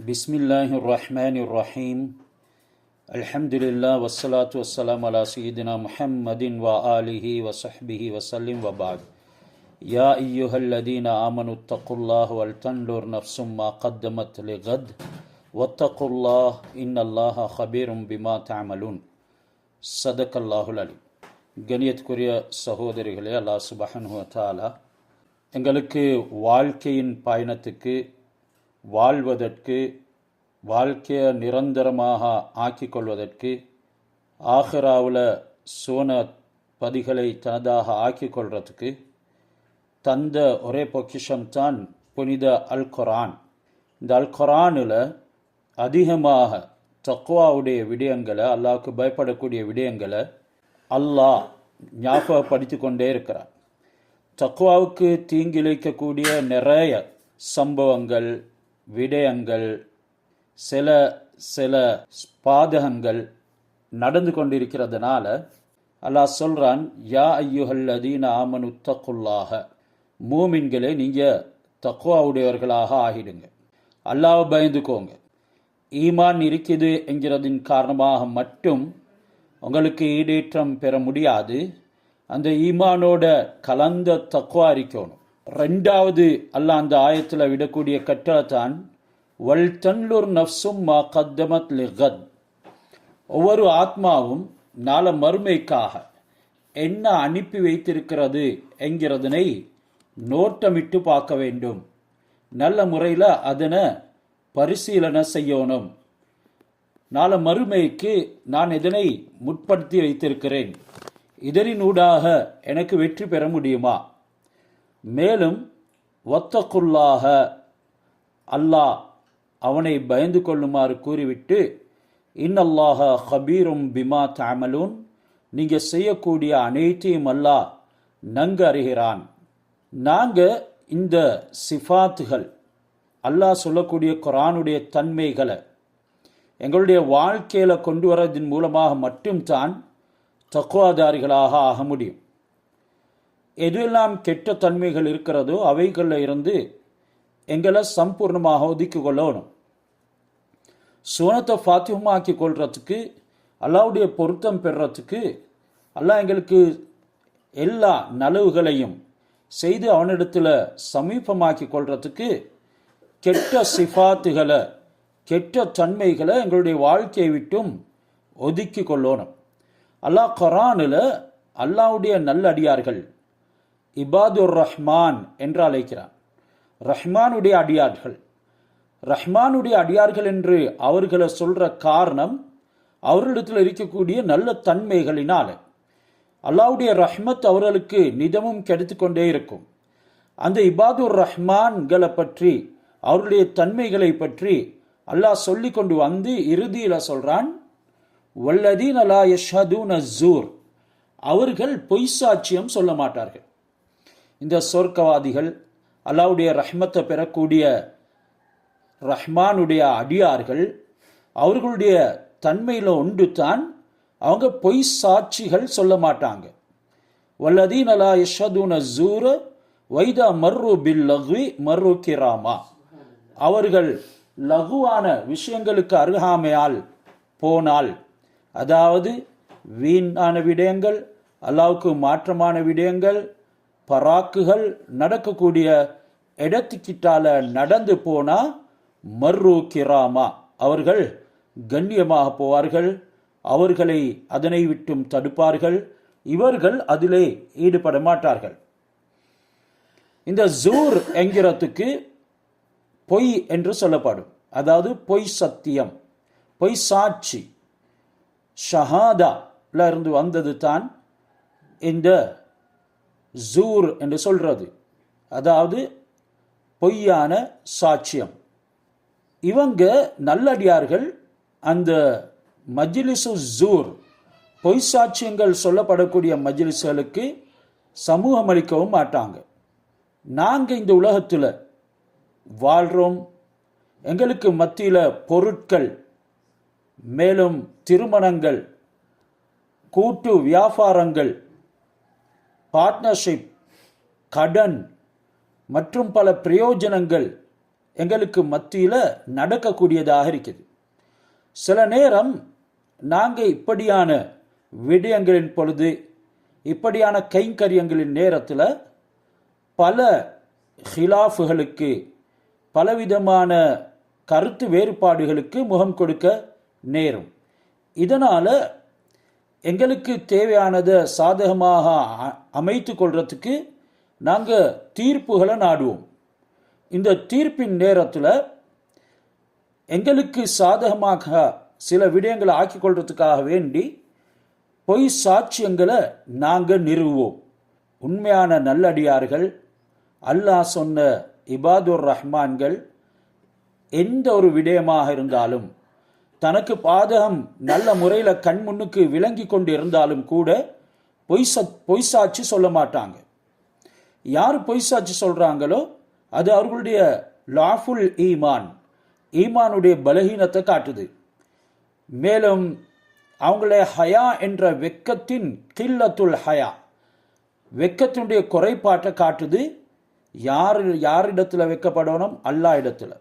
பிஸ்மில்லாஹிர் ரஹ்மானிர் ரஹீம். அல்ஹம்துலில்லாஹ் வஸ்ஸலாத்து வஸ்ஸலாம் அலா சய்யிதினா முஹம்மதின் வ ஆலிஹி வ ஸஹ்பிஹி வஸல்லிம் வ பஅத். யா அய்யுஹல்லதீன ஆமனுத்தகுல்லாஹ வல் தன்துர் நஃப்ஸும் மா கத்தமத் லிகத் வத்தகுல்லாஹ் இன்னல்லாஹ ஹபீரும் பிமா தஅமலூன். ஸதகல்லாஹுல் அலீம். கண்ணியத்துக்குரிய சகோதரிகளே, அல்லாஹ் சுப்ஹானஹு வ தஆலா எங்களுக்கு வாழ்க்கையின் பயணத்துக்கு வாழ்வதற்கு, வாழ்க்கையை நிரந்தரமாக ஆக்கிக் கொள்வதற்கு, ஆஹிராவில் சுவன பதிகளை தனதாக ஆக்கிக் கொள்வதற்கு தந்த ஒரே பொக்கிஷம்தான் புனித அல் குர்ஆன். இந்த அல் குர்ஆனில் அதிகமாக தக்வாவுடைய விடயங்களை, அல்லாஹ்வுக்கு பயப்படக்கூடிய விடயங்களை அல்லாஹ் ஞாபகப்படுத்தி கொண்டே இருக்கிறார். தக்வாவுக்கு தீங்கிழைக்கக்கூடிய நிறைய சம்பவங்கள், விடயங்கள், சில பாதகங்கள் நடந்து கொண்டிருக்கிறதுனால அல்லாஹ் சொல்றான், யா அய்யுஹல்லதீன ஆமனுத்தகுல்லாஹ, மூமின்களே நீங்கள் தக்வாவுடையவர்களாக ஆகிடுங்க, அல்லாஹ்வை பயந்துக்கோங்க. ஈமான் இருக்குது என்கிறதின் காரணமாக மட்டும் உங்களுக்கு ஈடேற்றம் பெற முடியாது. அந்த ஈமானோட கலந்த தக்வா இருக்கணும். ரெண்டாவது அல்லாஹ் அந்த ஆயத்தில் விடக்கூடிய கட்டளை தான் வல் தன்லுர் நஃப்ஸும் மா கத்தமத் லிகத். ஒவ்வொரு ஆத்மாவும் நாள மறுமைக்காக என்ன அனுப்பி வைத்திருக்கிறது என்கிறதனை நோட்டமிட்டு பார்க்க வேண்டும். நல்ல முறையில் அதனை பரிசீலனை செய்யணும். நாள மறுமைக்கு நான் இதனை முற்படுத்தி வைத்திருக்கிறேன், இதனினூடாக எனக்கு வெற்றி பெற முடியுமா? மேலும் வத்தகுல்லாஹ, அல்லாஹ் அவனை பயந்து கொள்ளுமாறு கூறிவிட்டு, இன்னல்லாஹ ஹபீரும் பிமா தஅமலூன், நீங்கள் செய்யக்கூடிய அனைத்தையும் அல்லாஹ் நன்கு அறிகிறான். நாங்கள் இந்த சிஃபாத்துகள், அல்லாஹ் சொல்லக்கூடிய குர்ஆனுடைய தன்மைகளை எங்களுடைய வாழ்க்கையில் கொண்டு வரதின் மூலமாக மட்டும்தான் தக்வாதாரிகளாக ஆக முடியும். எதுவெல்லாம் கெட்ட தன்மைகள் இருக்கிறதோ அவைகளில் இருந்து எங்களை சம்பூர்ணமாக ஒதுக்கி கொள்ளணும். சுவனத்தை ஃபாத்திஹமாக்கி கொள்றதுக்கு, அல்லாஹ்வுடைய பொருத்தம் பெறுறதுக்கு, அல்லாஹ் எங்களுக்கு எல்லா நலவுகளையும் செய்து அவனிடத்தில் சமீபமாக்கி கொள்றதுக்கு கெட்ட சிஃபாத்துகளை, கெட்ட தன்மைகளை எங்களுடைய வாழ்க்கையை விட்டும் ஒதுக்கி கொள்ளணும். அல்லாஹ் குர்ஆனில் அல்லாஹ்வுடைய நல்லடியார்கள், இபாதுர் ரஹ்மான் என்று அழைக்கிறான். ரஹ்மானுடைய அடியார்கள். ரஹ்மானுடைய அடியார்கள் என்று அவர்களை சொல்ற காரணம் அவர்களிடத்தில் இருக்கக்கூடிய நல்ல தன்மைகளினால். அல்லாஹ்வுடைய ரஹ்மத் அவர்களுக்கு நிதமும் கிடைத்துக்கொண்டே இருக்கும். அந்த இபாதுர் ரஹ்மான்களை பற்றி, அவருடைய தன்மைகளை பற்றி அல்லாஹ் சொல்லி கொண்டு வந்து இறுதியில் சொல்றான், வல்லதீன லா யஷ்ஹதூன ஸூர், அவர்கள் பொய் சாட்சியம் சொல்ல மாட்டார்கள். இந்த சொர்க்கவாதிகள், அல்லாஹ்வுடைய ரஹ்மத்தை பெறக்கூடிய ரஹ்மானுடைய அடியார்கள், அவர்களுடைய தன்மையில் ஒன்று தான் அவங்க பொய் சாட்சிகள் சொல்ல மாட்டாங்க. வல்லதீன லா யஷ்ஹதூன ஸூர வைதா மர்ரு பில் லக்வி மர்ரு கிராமா, அவர்கள் லகுவான விஷயங்களுக்கு அருகாமையால் போனால், அதாவது வீணான விடயங்கள், அல்லாஹ்வுக்கு மாற்றமான விடயங்கள், பராக்குகள் நடக்கக்கூடிய இடத்துக்கிட்டால நடந்து போனா மர்ரு கிராமா, அவர்கள் கண்ணியமாக போவார்கள், அவர்களை அதனை விட்டும் தடுப்பார்கள், இவர்கள் அதிலே ஈடுபட மாட்டார்கள். இந்த ஜூர் என்கிறதுக்கு பொய் என்று சொல்லப்படும். அதாவது பொய் சத்தியம், பொய் சாட்சி, ஷஹாதால இருந்து வந்தது தான் இந்த ஜூர் என்று சொல்றது. அதாவது பொய்யான சாட்சியம். இவங்க நல்லடியார்கள் அந்த மஜ்லிஸு ஜூர், பொய் சாட்சியங்கள் சொல்லப்படக்கூடிய மஜ்லிஸ்களுக்கு சமூகம் அளிக்கவும் மாட்டாங்க. நாங்கள் இந்த உலகத்தில் வாழ்கிறோம், எங்களுக்கு மத்தியில் பொருட்கள், மேலும் திருமணங்கள், கூட்டு வியாபாரங்கள், பார்ட்னர்ஷிப், கடன் மற்றும் பல பிரயோஜனங்கள் எங்களுக்கு மத்தியில் நடக்கக்கூடியதாக இருக்குது. சில நேரம் நாங்கள் இப்படியான விடயங்களின் பொழுது, இப்படியான கைங்கரியங்களின் நேரத்தில் பல ஹிலாஃபுகளுக்கு, பலவிதமான கருத்து வேறுபாடுகளுக்கு முகம் கொடுக்க நேரும். இதனால் எங்களுக்கு தேவையானதை சாதகமாக அமைத்து கொள்றதுக்கு நாங்கள் தீர்ப்புகளை நாடுவோம். இந்த தீர்ப்பின் நேரத்தில் எங்களுக்கு சாதகமாக சில விடயங்களை ஆக்கி கொள்றதுக்காக வேண்டி பொய் சாட்சியங்களை நாங்கள் நிறுவுவோம். உண்மையான நல்லடியார்கள், அல்லாஹ் சொன்ன இபாதுர் ரஹ்மான்கள் எந்த ஒரு விடயமாக இருந்தாலும் தனக்கு பாதகம் நல்ல முறையில் கண் முன்னுக்கு விளங்கி கொண்டு இருந்தாலும் கூட பொய் சாட்சி சொல்ல மாட்டாங்க. யார் பொய் சாட்சி சொல்கிறாங்களோ அது அவர்களுடைய லாஃபுல் ஈமானுடைய பலகீனத்தை காட்டுது. மேலும் அவங்களுடைய ஹயா என்ற வெக்கத்தின் கில்லத்துல் ஹயா, வெக்கத்தினுடைய குறைபாட்டை காட்டுது. யாரிடத்தில் வெக்கப்படணும்? அல்லா இடத்துல.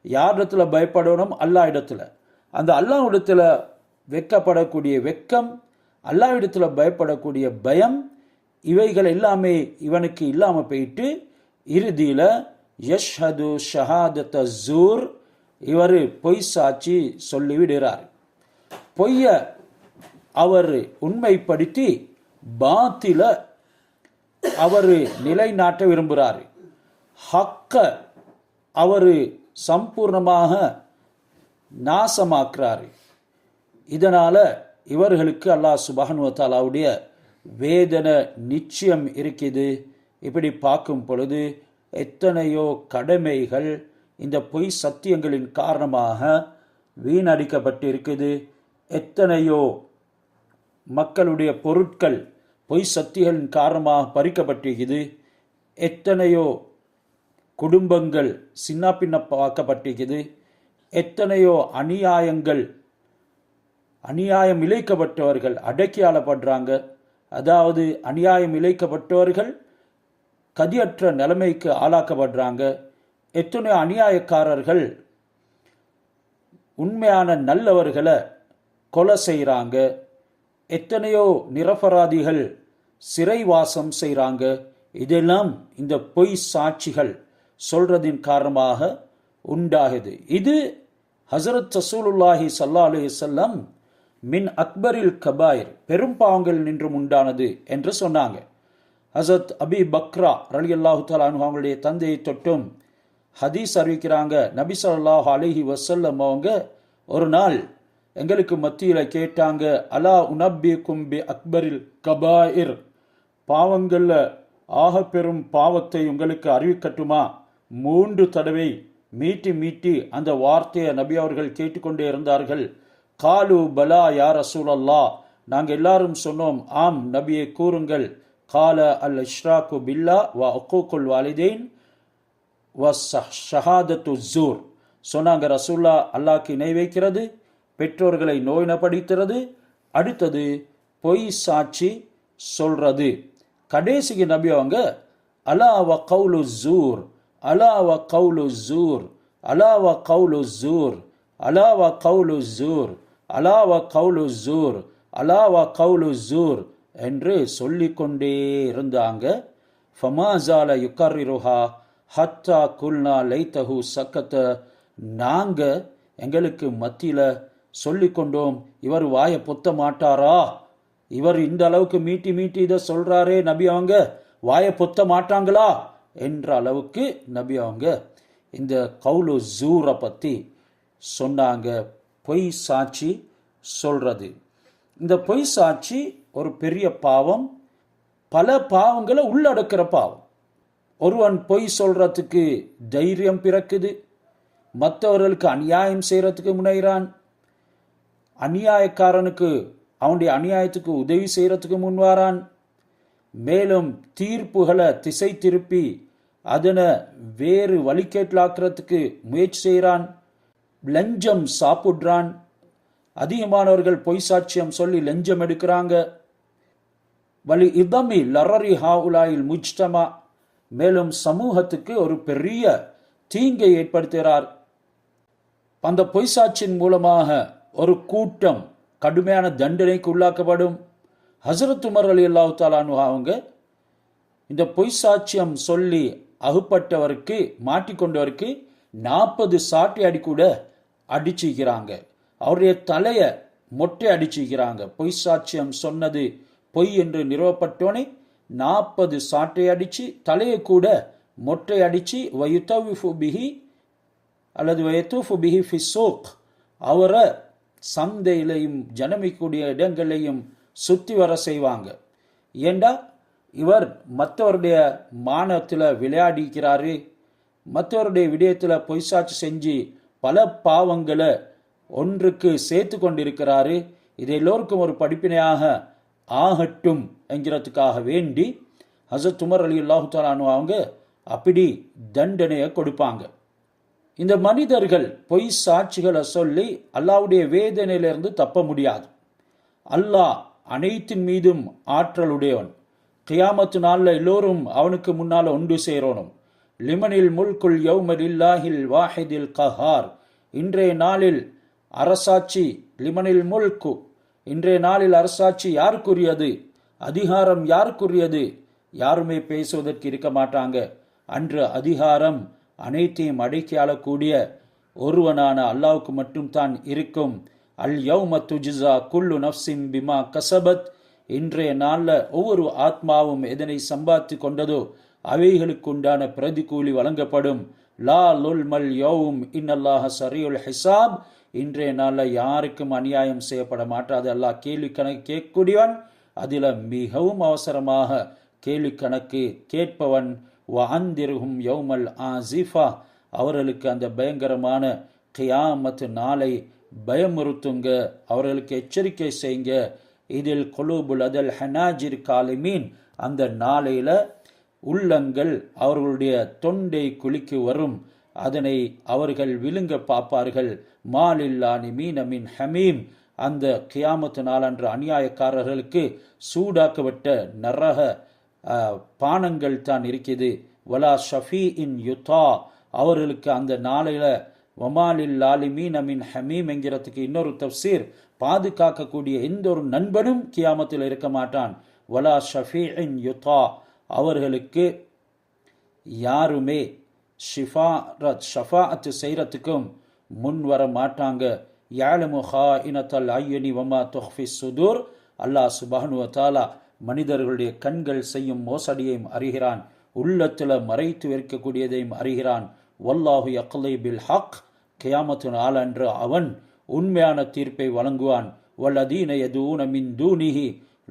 யாரிடத்துல பயப்படணும்? அல்லா இடத்துல. அந்த அல்லாஹ்விடத்தில் வெக்கப்படக்கூடிய வெக்கம், அல்லாஹ்விடத்தில் பயப்படக்கூடிய பயம், இவைகள் எல்லாமே இவனுக்கு இல்லாமல் போயிட்டு இறுதியில் யஷ்ஹது ஷஹாதத் ஜூர், இவர் பொய் சாட்சி சொல்லிவிடுகிறார். பொய்ய அவர் உண்மைப்படுத்தி பாத்தில அவர் நிலைநாட்ட விரும்புகிறார். ஹக்க அவர் சம்பூர்ணமாக நாசமாக்குறாரு. இதனால் இவர்களுக்கு அல்லாஹ் சுப்ஹானஹு வ தஆலாவுடைய வேதனை நிச்சயம் இருக்குது. இப்படி பார்க்கும் பொழுது எத்தனையோ கடமைகள் இந்த பொய் சத்தியங்களின் காரணமாக வீணடிக்கப்பட்டு இருக்குது. எத்தனையோ மக்களுடைய பொருட்கள் பொய் சத்தியங்களின் காரணமாக பறிக்கப்பட்டிருக்குது. எத்தனையோ குடும்பங்கள் சின்ன பின்ன பார்க்கப்பட்டிருக்குது. எத்தனையோ அநியாயம் இழைக்கப்பட்டவர்கள் அடக்கி ஆளப்படுறாங்க. அதாவது அநியாயம் இழைக்கப்பட்டவர்கள் கதியற்ற நிலைமைக்கு ஆளாக்கப்படுறாங்க. எத்தனையோ அநியாயக்காரர்கள் உண்மையான நல்லவர்களை கொலை செய்கிறாங்க. எத்தனையோ நிரபராதிகள் சிறைவாசம் செய்கிறாங்க. இதெல்லாம் இந்த பொய் சாட்சிகள் சொல்றதின் காரணமாக உண்டாகுது. இது ஹஸரத் ரசூலுல்லாஹி ஸல்லல்லாஹு அலைஹி வஸல்லம் மின் அக்பரில் கபாயிர், பெரும் பாவங்கள் நின்றும் உண்டானது என்று சொன்னாங்க. ஹஸரத் அபி பக்ரா ரலியல்லாஹு தஆலா அன்ஹு அவங்களுடைய தந்தையை தொட்டும் ஹதீஸ் அறிவிக்கிறாங்க. நபி ஸல்லல்லாஹு அலைஹி வஸல்லம் அவங்க ஒரு நாள் எங்களுக்கு மத்தியில் கேட்டாங்க, அலா உனப்பிக்கும் பி அக்பரில் கபாயிர், பாவங்கள்ல ஆக பெரும் பாவத்தை உங்களுக்கு அறிவிக்கட்டுமா? 3 தடவை மீட்டி அந்த வார்த்தையை நபி அவர்கள் கேட்டுக்கொண்டே இருந்தார்கள். காலு பலா யா ரசூலல்லாஹ், நாங்கள் எல்லாரும் சொன்னோம், ஆம் நபியை கூறுங்கள். கால அல் இஷ்ராக்கு பில்லா வ உக்கூக்குல் வாலிதைன் வ ஷஹாதத்து ஜூர், சொன்னாங்க ரசூல்லா, அல்லாஹ்க்கு இணை வைக்கிறது, பெற்றோர்களை நோயினப்படுத்துறது, அடுத்தது பொய் சாட்சி சொல்றது. கடைசிக்கு நபி அவங்க அலா வ கௌலு ஜூர், அலா வ கௌலு ஜூர், அலா வ கௌலு ஜூர், அலா வ கௌலு ஜூர், அலா வ கௌலு ஜூர், அலா வ கௌலு ஜூர் என்று சொல்லிக்கொண்டே இருந்தாங்க. ஃபமாசால யுக்கர்ரிருஹா ஹத்தா குல்னா லைத்தஹு சக்கத்த, நாங்கள் எங்களுக்கு மத்தியில் சொல்லிக்கொண்டோம், இவர் வாயை பொத்த மாட்டாரா? இவர் இந்த அளவுக்கு மீட்டி இதை சொல்றாரே, நபி அவங்க வாயை பொத்த மாட்டாங்களா என்ற அளவுக்கு நபி அவங்க இந்த கௌலு ஜூரை பற்றி சொன்னாங்க. பொய் சாட்சி சொல்றது, இந்த பொய் சாட்சி ஒரு பெரிய பாவம், பல பாவங்களை உள்ளடக்கிற பாவம். ஒருவன் பொய் சொல்றதுக்கு தைரியம் பிறக்குது, மற்றவர்களுக்கு அநியாயம் செய்யறதுக்கு முனைகிறான், அநியாயக்காரனுக்கு அவனுடைய அநியாயத்துக்கு உதவி செய்யறதுக்கு முன்வாரான், மேலும் தீர்ப்புகளை திசை திருப்பி அதனை வேறு வழிகேட்டலாக்குறதுக்கு முயற்சி செய்கிறான், லஞ்சம் சாப்பிடுறான். அதிகமானவர்கள் பொய் சாட்சியம் சொல்லி லஞ்சம் எடுக்கிறாங்க. வலி இதமி லரரி ஹாவுலாயில் முஜ்தமா, மேலும் சமூகத்துக்கு ஒரு பெரிய தீங்கை ஏற்படுத்துகிறார். அந்த பொய் சாட்சியின் மூலமாக ஒரு கூட்டம் கடுமையான தண்டனைக்கு உள்ளாக்கப்படும். ஹசரத் உமர் ரலியல்லாஹு தஆலா அன்ஹு அவங்க இந்த பொய் சாட்சியம் சொல்லி அகுப்பட்டவருக்கு, மாட்டிக்கொண்டவருக்கு 40 சாட்டை அடி கூட அடிச்சுக்கிறாங்க. அவருடைய தலையை மொட்டை அடிச்சுக்கிறாங்க. பொய் சாட்சியம் சொன்னது பொய் என்று நிறுவப்பட்டோனே 40 சாட்டை அடிச்சு தலையை கூட மொட்டை அடிச்சு வயுதவிஃபு பிஹி அல்லது வயத்தூஃபு பிஹி ஃபிஸ்ஸூக், அவரை சந்தையிலையும் ஜனமிக்கூடிய இடங்களையும் சுற்றி வர செய்வாங்க. ஏண்டா இவர் மற்றவருடைய மானத்தில் விளையாடிக்கிறாரு, மற்றவருடைய விடயத்தில் பொய்சாட்சி செஞ்சு பல பாவங்களை ஒன்றுக்கு சேர்த்து கொண்டிருக்கிறாரு. இது எல்லோருக்கும் ஒரு படிப்பினையாக ஆகட்டும் என்கிறதுக்காக வேண்டி ஹசரத் உமர் ரலியல்லாஹு தஆலா அன்ஹு அவங்க அப்படி தண்டனையை கொடுப்பாங்க. இந்த மனிதர்கள் பொய் சாட்சிகளை சொல்லி அல்லாஹ்வுடைய வேதனையிலிருந்து தப்ப முடியாது. அல்லாஹ் அனைத்தின் மீதும் ஆற்றலுடையவன். கியாமத்து நாளில் எல்லோரும் அவனுக்கு முன்னால் ஒன்று சேரணும். லிமனில் முல்குல் யௌமலில்லாஹில் வாஹிதில் கஹார். இன்றைய நாளில் அரசாட்சி, லிமனில் முல்கு, இன்றைய நாளில் அரசாட்சி யாருக்குரியது, அதிகாரம் யாருக்குரியது, யாருமே பேசுவதற்கு இருக்க மாட்டாங்க. அன்று அதிகாரம் அனைத்தையும் அடக்கி ஆளக்கூடிய ஒருவனான அல்லாஹ்வுக்கு மட்டும்தான் இருக்கும். அல் யௌம துஜ்ஸா குல்லு நஃப்ஸின் பிமா கஸபத். இன்றைய நாளில் ஒவ்வொரு ஆத்மாவும் எதனை சம்பாதித்து கொண்டதோ அவைகளுக்கு உண்டான பிரதிகூலி வழங்கப்படும். லா லுல்மல் யௌம் இன்னல்லாஹ ஸரீஉல் ஹிசாப். இன்றைய நாளில் யாருக்கும் அநியாயம் செய்யப்பட மாட்டாது. அல்லாஹ் கேள்வி கணக்கு கேட்கக்கூடியவன், அதில் மிகவும் அவசரமாக கேள்வி கணக்கு கேட்பவன். வஅந்திர்ஹும் யௌமல் ஆசிஃபா. அவர்களுக்கு அந்த பயங்கரமான கியாமத் நாளை பயமுறுத்துங்க, அவர்களுக்கு எச்சரிக்கை செய்யுங்க. இதில் குலூபுல் அதல் ஹனாஜிர் காலிமீன். அந்த நாளையில் உள்ளங்கள் அவர்களுடைய தொண்டை குழிக்கு வரும், அதனை அவர்கள் விழுங்க பார்ப்பார்கள். மாலில்லானி மீனமின் ஹமீம். அந்த கியாமத்து நாளன்று அநியாயக்காரர்களுக்கு சூடாக்கப்பட்ட நரக பானங்கள் தான் இருக்குது. வலா ஷஃபீ இன் யுதா. அவர்களுக்கு அந்த நாளையில வமாலில்லாலி மீனமின் ஹமீம் என்கிறதுக்கு இன்னொரு தப்சீர், பாதுகாக்கக்கூடிய எந்த ஒரு நண்பனும் கியாமத்தில் இருக்க மாட்டான். வலா ஷஃபீ இன் யுதா. அவர்களுக்கு யாருமே ஷஃபாஅத் செய்யறதுக்கும் முன் வர மாட்டாங்க. யாலமு ஹாயினத்தல் அய்யுனி வமா துஃபி சுதூர். அல்லாஹ் சுப்ஹானஹு வ தஆலா மனிதர்களுடைய கண்கள் செய்யும் மோசடியையும் அறிகிறான், உள்ளத்தில் மறைத்து வைக்கக்கூடியதையும் அறிகிறான். வல்லாஹு யக்லி பில் ஹக். கியாமத்து நாளன்று அவன் உண்மையான தீர்ப்பை வழங்குவான். வல்லதீன யதூன மின் தூனிஹி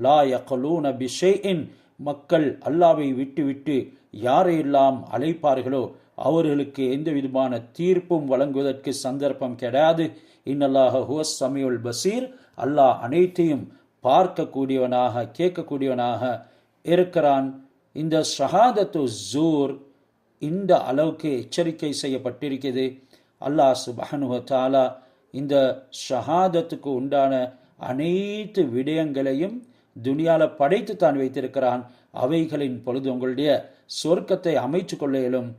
லா யக்லூன பிஷைஇன். மக்கள் அல்லாஹ்வை விட்டு யாரையெல்லாம் அழைப்பார்களோ அவர்களுக்கு எந்த விதமான தீர்ப்பும் வழங்குவதற்கு சந்தர்ப்பம் கிடையாது. இன்னல்லாஹ ஹுவஸ் ஸமீஉல் பஸீர். அல்லாஹ் அனைத்தையும் பார்க்கக்கூடியவனாக கேட்கக்கூடியவனாக இருக்கிறான். இந்த ஷஹாதத்து ஜூர் இந்த அளவுக்கு எச்சரிக்கை செய்யப்பட்டிருக்கிறது. அல்லாஹ் சுப்ஹானஹு வ தஆலா இந்த ஷஹாதத்துக்கு உண்டான அனைத்து விடயங்களையும் துனியால படைத்து தான் வைத்திருக்கிறான். அவைகளின் பொழுது உங்களுடைய சொர்க்கத்தை அமைச்சு கொள்ள இயலும்.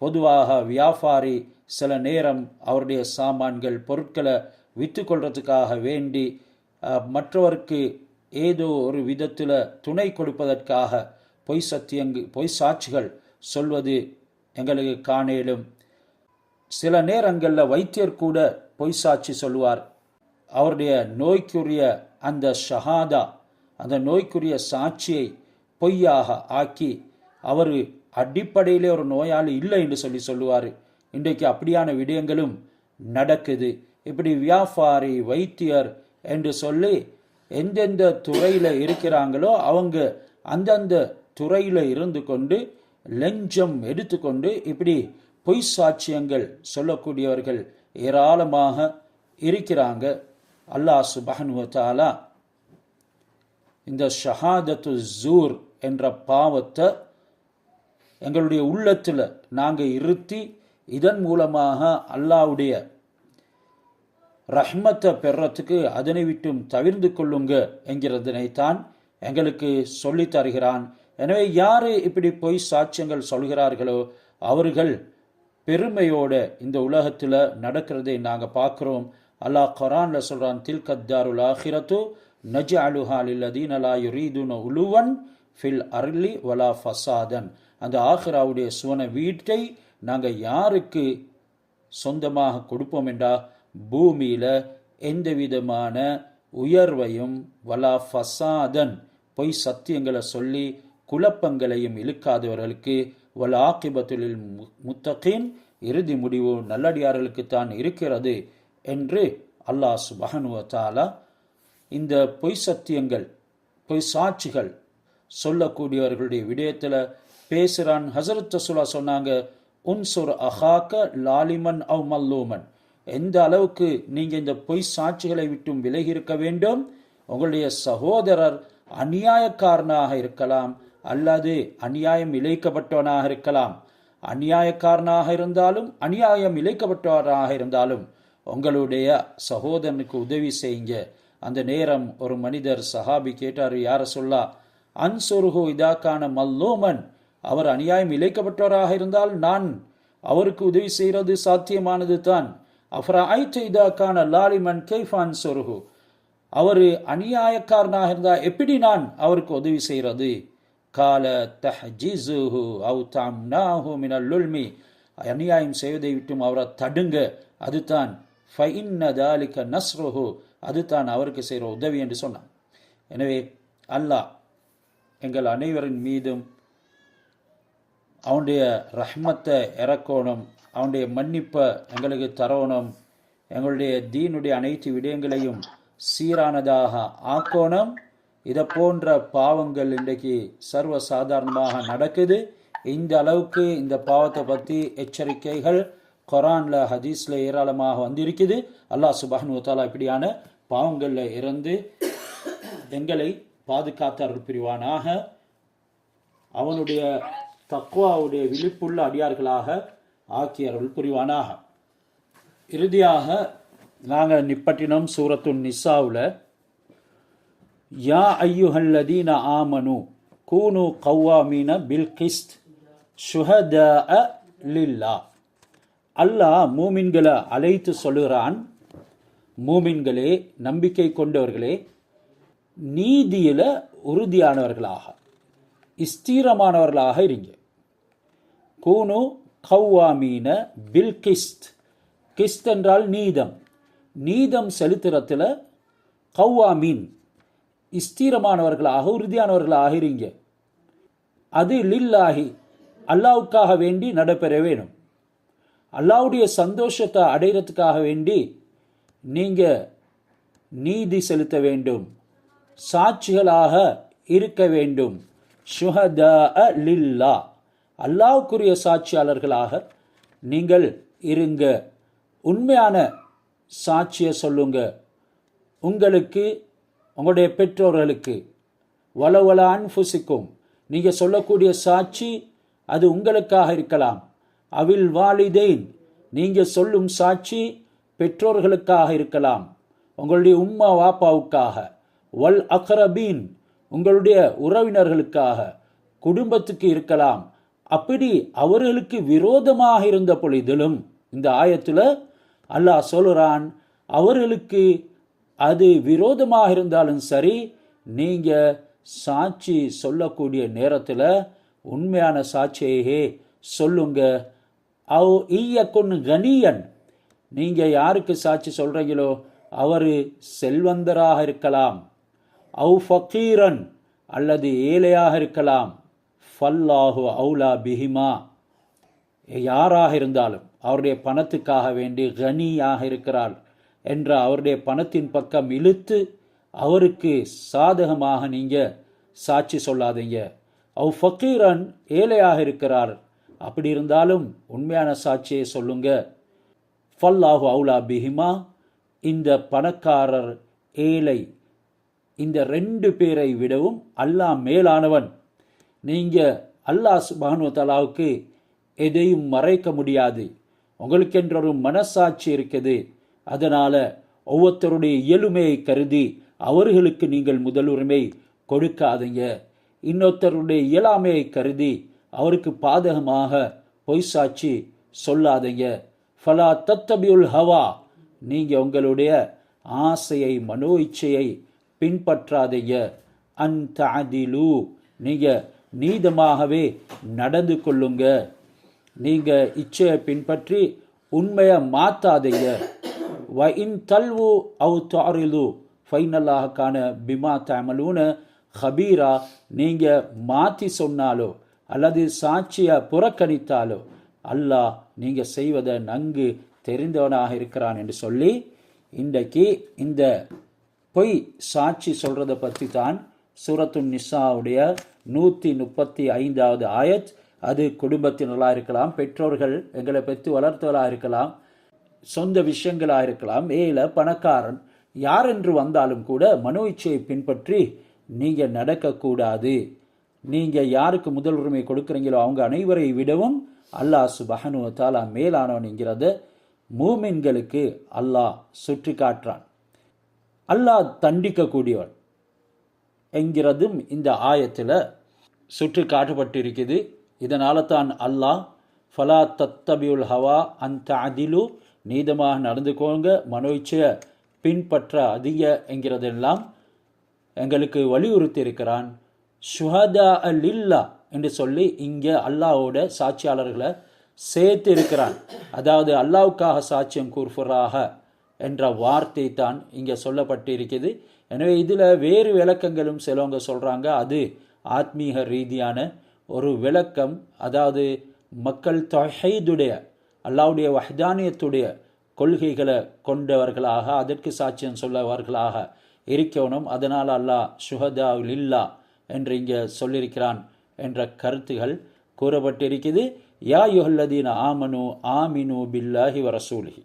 பொதுவாக வியாபாரி சில நேரம் அவருடைய சாமான்கள் பொருட்களை விற்று கொள்றதுக்காக வேண்டி மற்றவருக்கு ஏதோ ஒரு விதத்தில் துணை கொடுப்பதற்காக பொய் சாட்சிகள் சொல்வது எங்களுக்கு காணேலும். சில நேரங்களில் வைத்தியர் கூட பொய் சாட்சி சொல்லுவார். அவருடைய நோய்க்குரிய அந்த ஷஹாதா, அந்த நோய்க்குரிய சாட்சியை பொய்யாக ஆக்கி அவர் அடிப்படையிலே ஒரு நோயாளி இல்லை என்று சொல்லுவார். இன்றைக்கு அப்படியான விடயங்களும் நடக்குது. இப்படி வியாபாரி, வைத்தியர் என்று சொல்லி எந்தெந்த துறையில் இருக்கிறாங்களோ அவங்க அந்தந்த துறையில் இருந்து கொண்டு லஞ்சம் எடுத்துக்கொண்டு இப்படி பொய் சாட்சியங்கள் சொல்லக்கூடியவர்கள் ஏராளமாக இருக்கிறாங்க. அல்லாஹ் சுப்ஹானஹு வ தஆலா இந்த ஷஹாதத்து ஜூர் என்ற பாவத்தை எங்களுடைய உள்ளத்தில் நாங்கள் இருத்தி இதன் மூலமாக அல்லாஹ்வுடைய ரஹ்மத்தை பெறத்துக்கு அதனை விட்டும் தவிர்ந்து கொள்ளுங்க என்கிறதனைத்தான் எங்களுக்கு சொல்லி தருகிறான். எனவே யாரு இப்படி பொய் சாட்சியங்கள் சொல்கிறார்களோ அவர்கள் பெருமையோட இந்த உலகத்தில் நடக்கிறதை நாங்கள் பார்க்குறோம். அல்லாஹ் குர்ஆன்ல சொல்கிறான், தில்கத்தாருல் ஆஹிரத்து நஜ்அலுஹா லில்லதீன லா யுரீதுன உலுவன் ஃபில் அர்லி வலா ஃபசாதன். அந்த ஆஹிராவுடைய சுவன வீட்டை நாங்கள் யாருக்கு சொந்தமாக கொடுப்போம் என்றா, பூமியில் எந்த விதமான உயர்வையும் வலா ஃபசாதன் பொய் சத்தியங்களை சொல்லி குழப்பங்களையும் இழுக்காதவர்களுக்கு, வல் ஆகிபத்துலில் முத்தகீன் இறுதி முடிவு நல்லடியார்களுக்குத்தான் இருக்கிறது என்று அல்லாஹ் சுப்ஹானஹு வ தஆலா இந்த பொய் சத்தியங்கள் பொய் சாட்சிகள் சொல்லக்கூடியவர்களுடைய விடயத்தில் பேசுகிறான். ஹஸரத் ரசூலுல்லாஹ் சொன்னாங்க, உன்சுர் அஹாக்க லாலிமன் அவ் மல்லூமன். எந்த அளவுக்கு நீங்கள் இந்த பொய் சாட்சிகளை விட்டும் விலகி இருக்க வேண்டும். உங்களுடைய சகோதரர் அநியாயக்காரனாக இருக்கலாம் அல்லது அநியாயம் இழைக்கப்பட்டவனாக இருக்கலாம். அநியாயக்காரனாக இருந்தாலும் அநியாயம் இழைக்கப்பட்டவராக இருந்தாலும் உங்களுடைய சகோதரனுக்கு உதவி செய்யுங்க. அந்த நேரம் ஒரு மனிதர் சஹாபி கேட்டார், யார சொல்லா அன்சுருஹு இதாக்கான மல்லூமன், அவர் அநியாயம் இழைக்கப்பட்டவராக இருந்தால் நான் அவருக்கு உதவி செய்கிறது சாத்தியமானது தான். அஃபரஐத இதாக்கான லாலிமன் கைஃப அன்சுருஹு, அவர் அநியாயக்காரனாக இருந்தால் எப்படி நான் அவருக்கு உதவி செய்கிறது. கால தஹ்ஜிஸுஹு அவ் தம்னாஹு மினல் லுல்மி, அநியாயம் செய்வதை விட்டும் அவரை தடுங்க, அதுதான் ஃபஇன்ன தாலிக நஸ்ருஹு, அதுதான் அவருக்கு செய்கிற உதவி என்று சொன்னான். எனவே அல்லாஹ் எங்கள் அனைவரின் மீதும் அவனுடைய ரஹ்மத்தை இறக்கணும், அவனுடைய மன்னிப்பை எங்களுக்கு தரணும், எங்களுடைய தீனுடைய அனைத்து விடயங்களையும் சீரானதாக ஆக்கணும். இதை போன்ற பாவங்கள் இன்றைக்கு சர்வ சாதாரணமாக நடக்குது. இந்த அளவுக்கு இந்த பாவத்தை பற்றி எச்சரிக்கைகள் குர்ஆன்ல ஹதீஸ்ல ஏராளமாக வந்திருக்குது. அல்லாஹ் சுப்ஹானஹு வ தஆலா இப்படியான பாவங்களில் இருந்து எங்களை பாதுகாத்து அருள் புரிவானாக. அவனுடைய தக்வாவுடைய விழிப்புள்ள அடியார்களாக ஆக்கி அருள் புரிவானாக. இறுதியாக நாங்கள் நிப்பட்டினம் சூரத்து நிசாவில், யா ஐயுஹல்லதீன ஆமனு கூனு கவ்வாமீன பில் கிஸ்த் ஷுஹதாஅ லில்லாஹ். அல்லாஹ் மூமின்களை அழைத்து சொல்லுகிறான், மூமின்களே, நம்பிக்கை கொண்டவர்களே, நீதியில உறுதியானவர்களாக ஸ்திரமானவர்களாக இருங்க. கூனு கவ்வாமீன பில் கிஸ்த். கிஸ்த் என்றால் நீதம். நீதம் செலுத்துறதுல கவ்வாமீன் ஸ்திரமானவர்களாக உறுதியானவர்களாக இருங்க. அது லில்லாஹி, அல்லாவுக்காக வேண்டி நடைபெற வேணும். அல்லாவுடைய சந்தோஷத்தை அடைகிறதுக்காக வேண்டி நீங்க நீதி செலுத்த வேண்டும், சாட்சிகளாக இருக்க வேண்டும். ஷுஹதாஅ லில்லாஹ், அல்லாஹ்வுக்குரிய சாட்சியாளர்களாக நீங்கள் இருங்க. உண்மையான சாட்சியை சொல்லுங்க. உங்களுக்கு, உங்களுடைய பெற்றோர்களுக்கு, வலவல அன்ஃபுசிக்கும், நீங்கள் சொல்லக்கூடிய சாட்சி அது உங்களுக்காக இருக்கலாம். அவில் வாலிதைன், நீங்கள் சொல்லும் சாட்சி பெற்றோர்களுக்காக இருக்கலாம், உங்களுடைய உம்மா வாப்பாவுக்காக. வல் அக்ரபீன், உங்களுடைய உறவினர்களுக்காக, குடும்பத்துக்கு இருக்கலாம். அப்படி அவர்களுக்கு விரோதமாக இருந்த பொழுதிலும் இந்த ஆயத்தில் அல்லாஹ் சொல்கிறான், அவர்களுக்கு அது விரோதமாக இருந்தாலும் சரி, நீங்கள் சாட்சி சொல்லக்கூடிய நேரத்தில் உண்மையான சாட்சியையே சொல்லுங்க. அவ் ஈயக்குன் கனியன், நீங்கள் யாருக்கு சாட்சி சொல்கிறீங்களோ அவர் செல்வந்தராக இருக்கலாம். அவு ஃபக்கீரன், அல்லது ஏழையாக இருக்கலாம். ஃபல்லாஹு அவுலா பிஹிமா, யாராக இருந்தாலும் அவருடைய பணத்துக்காக வேண்டி கனியாக இருக்கிறார் என்ற அவருடைய பணத்தின் பக்கம் இழுத்து அவருக்கு சாதகமாக நீங்கள் சாட்சி சொல்லாதீங்க. அவு ஃபக்கீரன், ஏழையாக இருக்கிறார், அப்படி இருந்தாலும் உண்மையான சாட்சியை சொல்லுங்க. ஃபல்லாஹு அவுலா பிஹிமா, இந்த பணக்காரர் ஏழை இந்த ரெண்டு பேரை விடவும் அல்லாஹ் மேலானவன். நீங்கள் அல்லாஹ் சுப்ஹானஹு வ தஆலாவுக்கு எதையும் மறைக்க முடியாது. உங்களுக்கென்ற ஒரு மனசாட்சி இருக்குது. அதனால் ஒவ்வொருத்தருடைய இயலுமையை கருதி அவர்களுக்கு நீங்கள் முதலுரிமை கொடுக்காதீங்க. இன்னொருத்தருடைய இயலாமையை கருதி அவருக்கு பாதகமாக பொய் சாட்சி சொல்லாதீங்க. ஃபலா தத்தபியுல் ஹவா, நீங்க உங்களுடைய ஆசையை மனோ இச்சையை பின்பற்றாதீங்க. அன் தஅதிலு, நீங்க நீதமாகவே நடந்து கொள்ளுங்க. நீங்க இச்சையை பின்பற்றி உண்மையை மாத்தாதீங்க. வ இன் தல்வு அவு தாரிலு ஃபைனல்லாஹ கான பிமா தஅமலூன ஹபீரா, நீங்க மாற்றி சொன்னாலோ அல்லது சாட்சியை புறக்கணித்தாலோ அல்லாஹ் நீங்க செய்வதை நன்கு தெரிந்தவனாக இருக்கிறான் என்று சொல்லி, இன்றைக்கு இந்த பொய் சாட்சி சொல்றதை பற்றி தான் சூரத்து நிசாவுடைய 135வது ஆயத். அது குடும்பத்தினராக இருக்கலாம், பெற்றோர்கள் எங்களை பெற்று வளர்த்தவர்களாக இருக்கலாம், சொந்த விஷயங்களாக இருக்கலாம், ஏழை பணக்காரன் யார் என்று வந்தாலும் கூட மனோ இச்சையை பின்பற்றி நீங்க நடக்கக்கூடாது. நீங்க யாருக்கு முதல் உரிமை கொடுக்குறீங்களோ அவங்க அனைவரை விடவும் அல்லாஹ் சுப்ஹானஹு வ தஆலா மேலானவன் என்கிறத மூமின்களுக்கு அல்லாஹ் சுற்றி காட்டுறான். அல்லாஹ் தண்டிக்கக்கூடியவன் என்கிறதும் இந்த ஆயத்தில் சுற்றி காட்டப்பட்டிருக்குது. இதனால தான் அல்லாஹ் ஃபலா தத்தபியுல் ஹவா அன் தஅதிலு, நீதமாக நடந்துக்கோங்க, மனோ இச்சையை பின்பற்ற அதிக என்கிறதெல்லாம் எங்களுக்கு வலியுறுத்தி இருக்கிறான். ஷுஹதா லில்லா என்று சொல்லி இங்கே அல்லாஹ்வோட சாட்சியாளர்களை சேர்த்து இருக்கிறான். அதாவது அல்லாஹ்வுக்காக சாட்சியம் கூறுவராக என்ற வார்த்தை தான் இங்கே சொல்லப்பட்டிருக்குது. எனவே இதில் வேறு விளக்கங்களும் சிலவங்க சொல்கிறாங்க, அது ஆத்மீக ரீதியான ஒரு விளக்கம். அதாவது மக்கள் தௌஹீதுடைய அல்லாஹ்வுடைய வஹ்தானியத்துடைய கொள்கைகளை கொண்டவர்களாக அதற்கு சாட்சியம் சொல்லவர்களாக இருக்கணும். அதனால் அல்லாஹ் ஷுஹதா லில்லா என்று இங்கே சொல்லியிருக்கிறான் என்ற கருத்துகள் கூறப்பட்டிருக்குது. யா யுஹல்லதீன ஆமனு ஆமினு பில்லாஹி வ ரசூலிஹி,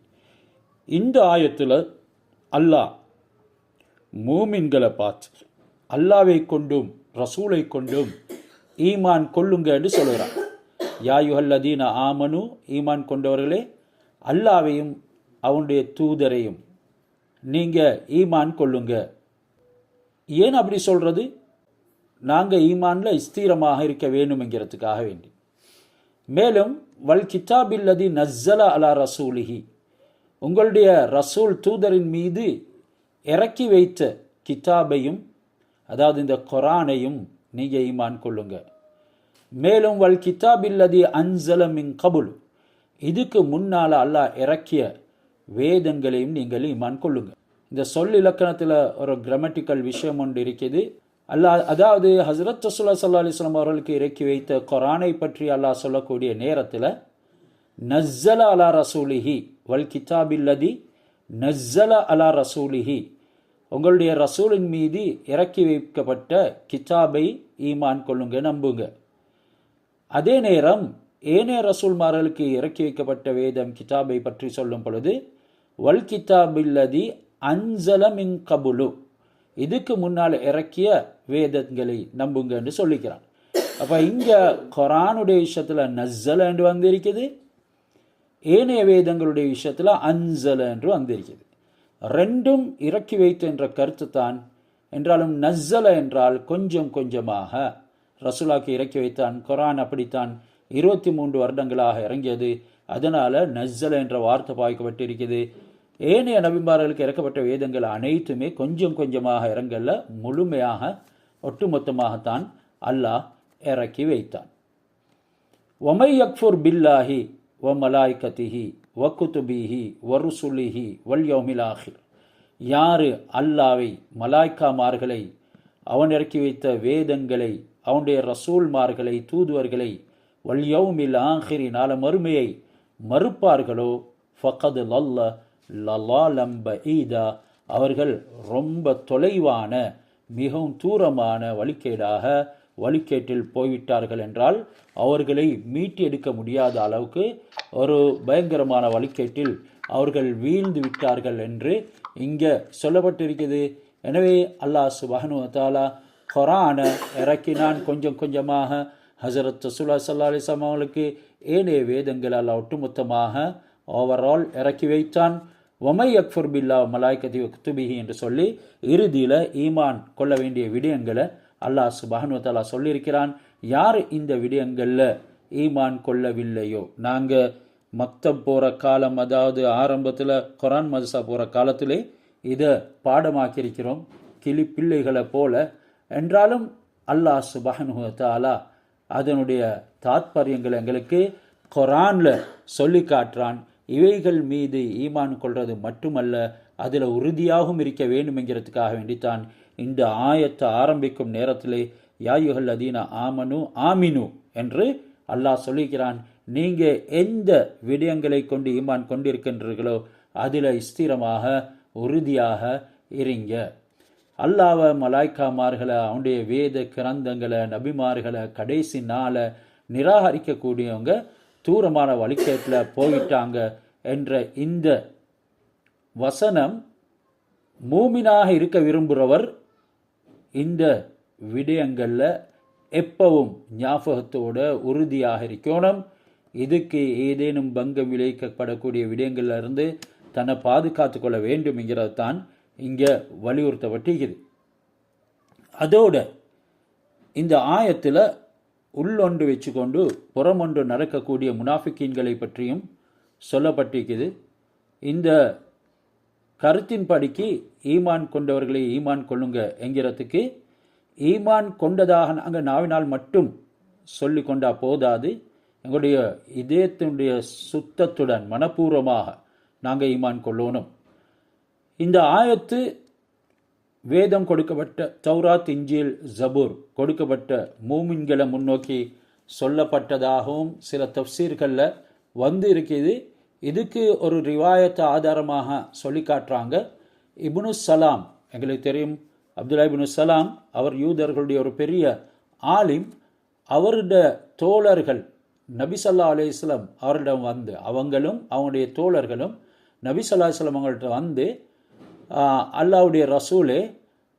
இந்த ஆயத்தில் அல்லாஹ் மூமின்களை பார்த்து அல்லாவை கொண்டும் ரசூலை கொண்டும் ஈமான் கொள்ளுங்க என்று சொல்கிறான். யா யுஹல்லதீன ஆமனு, ஈமான் கொண்டவர்களே, அல்லாவையும் அவனுடைய தூதரையும் நீங்க ஈமான் கொள்ளுங்க. ஏன் அப்படி சொல்றது? நாங்கள் ஈமான்ல ஸ்திரமாக இருக்க வேணும்ங்கிறதுக்காக வேண்டி. மேலும் வல் கிதாபில்லதி நஸ்ஸல அலா ரசூலிஹி, உங்களுடைய ரசூல் தூதரின் மீது இறக்கி வைத்த கிதாபையும், அதாவது இந்த குர்ஆனையும் நீங்க ஈமான் கொள்ளுங்க. மேலும் வல் கிதாபில்லதி அன்ஸல மின் கபுல், இதுக்கு முன்னால அல்லாஹ் இறக்கிய வேதங்களையும் நீங்கள் ஈமான் கொள்ளுங்க. இந்த சொல் இலக்கணத்தில் ஒரு கிராமட்டிக்கல் விஷயம் ஒன்று இருக்குது. அல்லாஹ், அதாவது ஹஸ்ரத் ரசூலுல்லாஹி ஸல்லல்லாஹு அலைஹி வஸல்லம் அவர்களுக்கு இறக்கி வைத்த குர்ஆனை பற்றி அல்லாஹ் சொல்லக்கூடிய நேரத்தில் நஸ்ஸல அலா ரசூலிஹி வல் கிதாபில்லதி நஸ்ஸல அலா ரசூலிஹி, உங்களுடைய ரசூலின் மீது இறக்கி வைக்கப்பட்ட கிதாபை ஈமான் கொள்ளுங்க, நம்புங்க. அதே நேரம் ஏனைய ரசூல்மார்களுக்கு இறக்கி வைக்கப்பட்ட வேதம் கிதாபை பற்றி சொல்லும் பொழுது வல் கிதாபில்லதி அன்ஸல மின் கபுலு, இதுக்கு முன்னால் இறக்கிய வேதங்களை நம்புங்க என்று சொல்லிக்கிறான். அப்போ இங்கே குர்ஆனுடைய விஷயத்தில் நஸ்ஸல என்று வந்திருக்குது, ஏனைய வேதங்களுடைய விஷயத்தில் அன்ஸல என்று வந்திருக்குது. ரெண்டும் இறக்கி வைத்து என்ற கருத்து தான். என்றாலும் நஸ்ஸல என்றால் கொஞ்சம் கொஞ்சமாக ரசூலாக்கு இறக்கி வைத்தான். குர்ஆன் அப்படித்தான் 23 வருடங்களாக இறங்கியது. அதனால் நஸ்ஸல என்ற வார்த்தை பாய்க்கப்பட்டிருக்கிறது. ஏனைய நபிமார்களுக்கு இறக்கப்பட்ட வேதங்கள் அனைத்துமே கொஞ்சம் கொஞ்சமாக இறங்கல, முழுமையாக ஒட்டுமொத்தமாகத்தான் அல்லாஹ் இறக்கி வைத்தான். வமை யக்ஃபுர் பில்லாஹி வ மலாய்கத்திஹி வ குதுபிஹி வ ருசுலிஹி வல் யௌமில் ஆஹிர், யாரு அல்லாவை, மலாய்க்காமார்களை, அவன் இறக்கி வைத்த வேதங்களை, அவனுடைய ரசூல்மார்களை, தூதுவர்களை, வல் யௌமில் ஆஹிரி, நாள மறுமையை மறுப்பார்களோ ஃபகத் லல்ல லலாலம் பஈதா, அவர்கள் ரொம்ப தொலைவான மிகவும் தூரமான வழிகேட்டில் போய்விட்டார்கள். என்றால் அவர்களை மீட்டி எடுக்க முடியாத அளவுக்கு ஒரு பயங்கரமான வழிகேட்டில் அவர்கள் வீழ்ந்து விட்டார்கள் என்று இங்கே சொல்லப்பட்டிருக்கிறது. எனவே அல்லாஹ் சுப்ஹானஹு வ தஆலா குர்ஆனை இறக்கினான் கொஞ்சம் கொஞ்சமாக. ஹஸரத் ரசூலுல்லாஹி ஸல்லல்லாஹு அலைஹி வஸல்லம் அவர்களுக்கு ஏனைய வேதங்கள் அல்லாஹ் ஒட்டுமொத்தமாக ஓவரால் இறக்கி வைத்தான். வமை யக்ஃபுர் பில்லா மலாய்கத்தி குத்துபிஹி என்று சொல்லி இறுதியில் ஈமான் கொள்ள வேண்டிய விடயங்களை அல்லாஹ் சுப்ஹானஹு வ தஆலா சொல்லியிருக்கிறான். யார் இந்த விடயங்களில் ஈமான் கொள்ளவில்லையோ, நாங்கள் மக்தப் போகிற காலம், அதாவது ஆரம்பத்தில் குரான் மதரசா போகிற காலத்திலே இதை பாடமாக்கியிருக்கிறோம், கிளி பிள்ளைகளை போல. என்றாலும் அல்லாஹ் சுப்ஹானஹு வ தஆலா அதனுடைய தாத்பரியங்களை எங்களுக்கு குரான்ல சொல்லி காட்டுறான். இவைகள் மீது ஈமான் கொள்வது மட்டுமல்ல, அதில் உறுதியாகவும் இருக்க வேண்டும் என்கிறதுக்காக வேண்டித்தான் இந்த ஆயத்தை ஆரம்பிக்கும் நேரத்திலே யாயுஹல் அதீன ஆமனு ஆமினு என்று அல்லாஹ் சொல்லிக்கிறான். நீங்கள் எந்த விடயங்களை கொண்டு ஈமான் கொண்டிருக்கின்றீர்களோ அதில் ஸ்திரமாக உறுதியாக இருங்க. அல்லாஹ்வை, மலாய்க்காமார்களை, அவனுடைய வேத கிரந்தங்களை, நபிமார்களை, கடைசி நாளை நிராகரிக்கக்கூடியவங்க தூரமான வழிகேட்டில் போயிட்டாங்க என்ற இந்த வசனம் மூமினாக இருக்க விரும்புகிறவர் இந்த விடயங்களில் எப்பவும் ஞாபகத்தோட உறுதியாக இருக்கணும். இதுக்கு ஏதேனும் பங்கம் விளைவிக்கப்படக்கூடிய விடயங்கள்ல இருந்து தன்னை பாதுகாத்து கொள்ள வேண்டும் என்கிறது தான் இங்கே வலியுறுத்தப்பட்டிருக்குது. அதோட இந்த ஆயத்தில் உள்ளொன்று வச்சுக்கொண்டு புறமொன்று நடக்கக்கூடிய முனாஃபிக்கீன்களை பற்றியும் சொல்லப்பட்டிருக்குது. இந்த கருத்தின்படிக்கு ஈமான் கொண்டவர்களை ஈமான் கொள்ளுங்க என்கிறதுக்கு ஈமான் கொண்டதாக நாங்கள் நாவினால் மட்டும் சொல்லி கொண்டா போதாது, எங்களுடைய இதயத்தினுடைய சுத்தத்துடன் மனப்பூர்வமாக நாங்கள் ஈமான் கொள்ளணும். இந்த ஆயத்து வேதம் கொடுக்கப்பட்ட தௌராத், இஞ்சில், ஜபூர் கொடுக்கப்பட்ட மூமின்களை முன்னோக்கி சொல்லப்பட்டதாகவும் சில தஃப்சீர்களில் வந்து இருக்குது. இதுக்கு ஒரு ரிவாயத்தை ஆதாரமாக சொல்லி காட்டுறாங்க. இப்னு சலாம், எங்களுக்கு தெரியும் அப்துல்லா இப்னு சலாம், அவர் யூதர்களுடைய ஒரு பெரிய ஆலிம். அவருடைய தோழர்கள் நபி ஸல்லல்லாஹு அலைஹி வஸல்லம் அவரிடம் வந்து, அவங்களும் அவங்களுடைய தோழர்களும் நபி ஸல்லல்லாஹு அலைஹி வஸல்லம் அவங்கள்ட்ட வந்து, அல்லாஹ்வுடைய ரசூலே,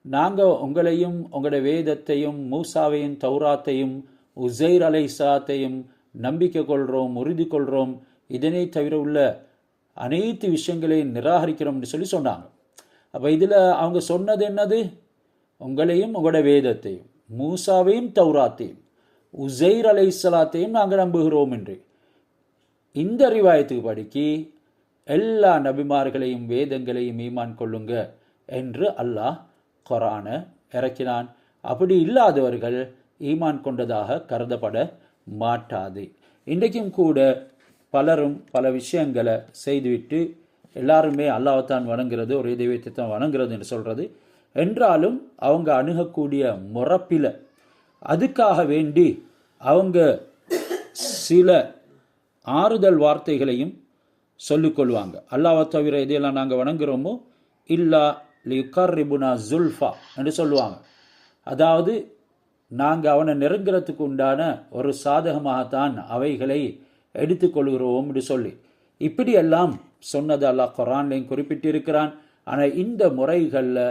நாங்கள் உங்களையும் உங்களுடைய வேதத்தையும் மூசாவையும் தௌராத்தையும் உஸைர் அலைஹிஸ்ஸலாத்தையும் நம்பிக்கை கொள்கிறோம், உறுதி கொள்கிறோம், இதனை தவிர உள்ள அனைத்து விஷயங்களையும் நிராகரிக்கிறோம்னு சொல்லி சொன்னாங்க. அப்போ இதில் அவங்க சொன்னது என்னது? உங்களையும் உங்களோட வேதத்தையும் மூசாவையும் தௌராத்தையும் உஸைர் அலைஹிஸ்ஸலாத்தையும் நாங்கள் நம்புகிறோம் என்று. இந்த ரிவாயத்துக்கு படிக்கி எல்லா நபிமார்களையும் வேதங்களையும் ஈமான் கொள்ளுங்க என்று அல்லாஹ் குர்ஆனை இறக்கினான். அப்படி இல்லாதவர்கள் ஈமான் கொண்டதாக கருதப்பட மாட்டாது. இன்றைக்கும் கூட பலரும் பல விஷயங்களை செய்துவிட்டு எல்லாருமே அல்லாஹ்தான் வணங்குறது, ஒரே தெய்வத்தை தான் வணங்குறது என்று சொல்கிறது. என்றாலும் அவங்க அணுகக்கூடிய முறப்பில் அதுக்காக வேண்டி அவங்க சில ஆறுதல் வார்த்தைகளையும் சொல்லிக்கொள்வாங்க. அல்லாஹ்வை தவிர இதையெல்லாம் நாங்கள் வணங்குகிறோமோ இல்லா லியுகர்ரிபுனா ஜுல்ஃபா என்று சொல்லுவாங்க. அதாவது நாங்கள் அவனை நெருங்கிறதுக்கு உண்டான ஒரு சாதகமாகத்தான் அவைகளை எடுத்துக்கொள்கிறோம் என்று சொல்லி இப்படியெல்லாம் சொன்னது அல்லாஹ் குர்ஆன்லையும் குறிப்பிட்டிருக்கிறான். ஆனால் இந்த முறைகளில்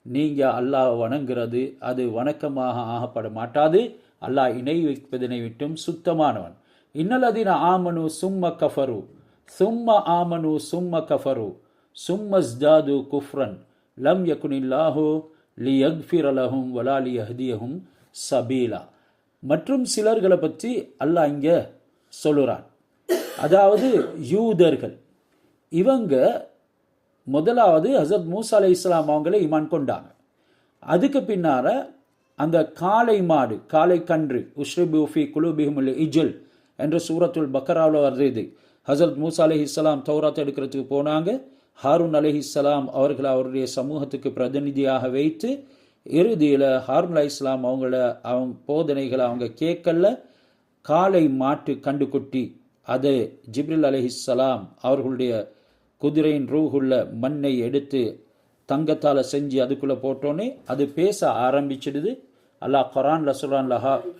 நீங்கள் அல்லாஹ் வணங்குறது அது வணக்கமாக ஆகப்பட மாட்டாது. அல்லாஹ் இணை வைப்பதனை விட்டும் சுத்தமானவன். இன்னல்லதீன ஆமனு சும்ம கஃபரு சும்ம ஆமனு சும்ம கஃபரு சும்ம ஸ்தாது குஃப்ரன் லம் யகுனில்லாஹு லியக்ஃபிர லஹும் வலா லியஹ்தியஹும் சபீலா. மற்றும் சிலர்களை பற்றி அல்லாஹ் இங்கே சொல்லுறான். அதாவது யூதர்கள், இவங்க முதலாவது ஹஸரத் மூசா அலைஹிஸ்ஸலாம் அவங்களே ஈமான் கொண்டாங்க. அதுக்கு பின்னால அந்த காளை மாடு, காளை கன்று, உஷ்ரிபு ஃபி குலூபிஹிமுல் இஜ்ல் என்ற சூரத்துல் பக்கராவில் வருது. ஹஸரத் மூசா அலைஹிஸ்ஸலாம் தௌராத் எடுக்கிறதுக்கு போனாங்க. ஹாரூன் அலைஹிஸ்ஸலாம் அவர்களை அவருடைய சமூகத்துக்கு பிரதிநிதியாக வைத்து இறுதியில் ஹாரூன் அலைஹிஸ்ஸலாம் அவங்க போதனைகளை அவங்க கேட்கல. காளை மாட்டு கண்டுக்குட்டி அது ஜிப்ரில் அலைஹிஸ்ஸலாம் அவர்களுடைய குதிரையின் ரூஹுள்ள மண்ணை எடுத்து தங்கத்தால் செஞ்சு அதுக்குள்ளே போட்டோன்னே அது பேச ஆரம்பிச்சிடுது. அல்லாஹ் குர்ஆனில் சொல்கிறான்,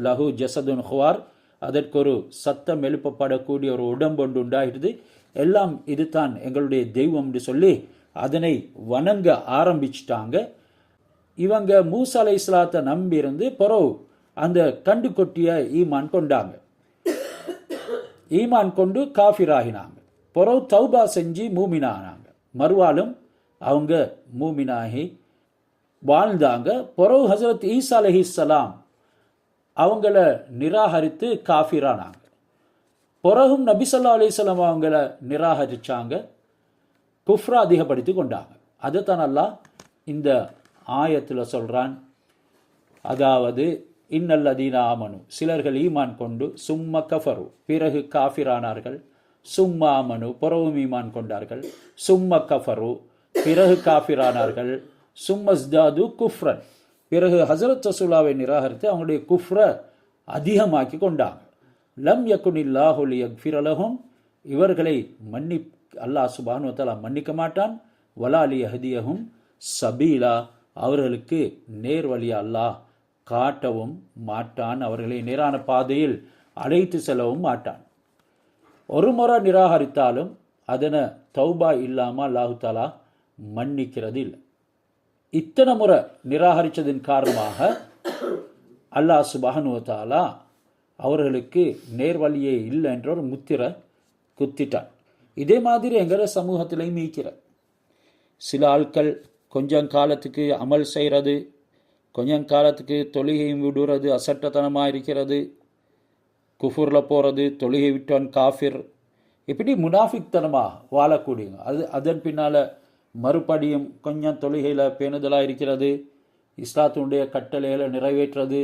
லஹு ஜசதுன் ஹுவார், அதற்கு ஒரு சத்தம் எழுப்பப்படக்கூடிய ஒரு உடம்பொண்டு உண்டாகிடுது. எல்லாம் இதுதான் எங்களுடைய தெய்வம் என்று சொல்லி அதனை வணங்க ஆரம்பிச்சிட்டாங்க. இவங்க மூசா அலைஹிஸ்ஸலாத்தை நம்பி இருந்து பிறகு அந்த கண்டுக்குட்டியை ஈமான் கொண்டாங்க. ஈமான் கொண்டு காஃபிராகினாங்க. பிறகு தௌபா செஞ்சு மூமினானாங்க. மறுவாலும் அவங்க மூமினாகி வாழ்ந்தாங்க. பிறகு ஹஸரத் ஈசா அலைஹிஸ்ஸலாம் அவங்கள நிராகரித்து காஃபிரானாங்க. பிறகும் நபி ஸல்லல்லாஹு அலைஹி வஸல்லம் அவங்கள நிராகரிச்சாங்க, குஃப்ரை அதிகப்படுத்தி கொண்டாங்க. அதைத்தான் அல்லாஹ் இந்த ஆயத்தில் சொல்றான். அதாவது இன்னல்லதீன ஆமனு, சிலர்கள் ஈமான் கொண்டு, சும்ம கஃபரு, பிறகு காஃபிரானார்கள், சும்மா ஆமனு, பிறகும் ஈமான் கொண்டார்கள், சும்ம கஃபரு, பிறகு காஃபிரானார்கள், சும்மஸ்தாது குஃப்ரன், பிறகு ஹஸரத் ரசூலாவை நிராகரித்து அவங்களுடைய குஃப்ரை அதிகமாக்கி கொண்டாங்க. லம் யகுனில்லாஹு லியக்ஃபிர லஹும், இவர்களை அல்லாஹ் சுப்ஹானஹு வ தஆலா மன்னிக்க மாட்டான். வலா லியஹ்தியஹும் சபீலா, அவர்களுக்கு நேர்வழியை அல்லாஹ் காட்டவும் மாட்டான், அவர்களை நேரான பாதையில் அழைத்து செல்லவும் மாட்டான். ஒரு முறை நிராகரித்தாலும் அதனை தௌபா இல்லாமல் அல்லாஹு தாலா மன்னிக்கிறது இல்லை. இத்தனை முறை நிராகரித்ததின் காரணமாக அல்லாஹ் சுப்ஹானஹு வ தஆலா அவர்களுக்கு நேர்வழியே இல்லை என்ற ஒரு முத்திரை குத்திட்டான். இதே மாதிரி எங்களை சமூகத்திலையும் மீக்கிற சில ஆட்கள் கொஞ்சம் காலத்துக்கு அமல் செய்கிறது, கொஞ்சம் காலத்துக்கு தொழுகையும் விடுறது, அசட்டத்தனமாக இருக்கிறது, குஃபூரில் போகிறது, தொழுகை விட்டவன் காஃபிர், இப்படி முனாஃபிக்தனமாக வாழக்கூடியவங்க. அதன் பின்னால் மறுபடியும் கொஞ்சம் தொழுகையில் பேணுதலாக இருக்கிறது, இஸ்லாத்தினுடைய கட்டளைகளை நிறைவேற்றுறது,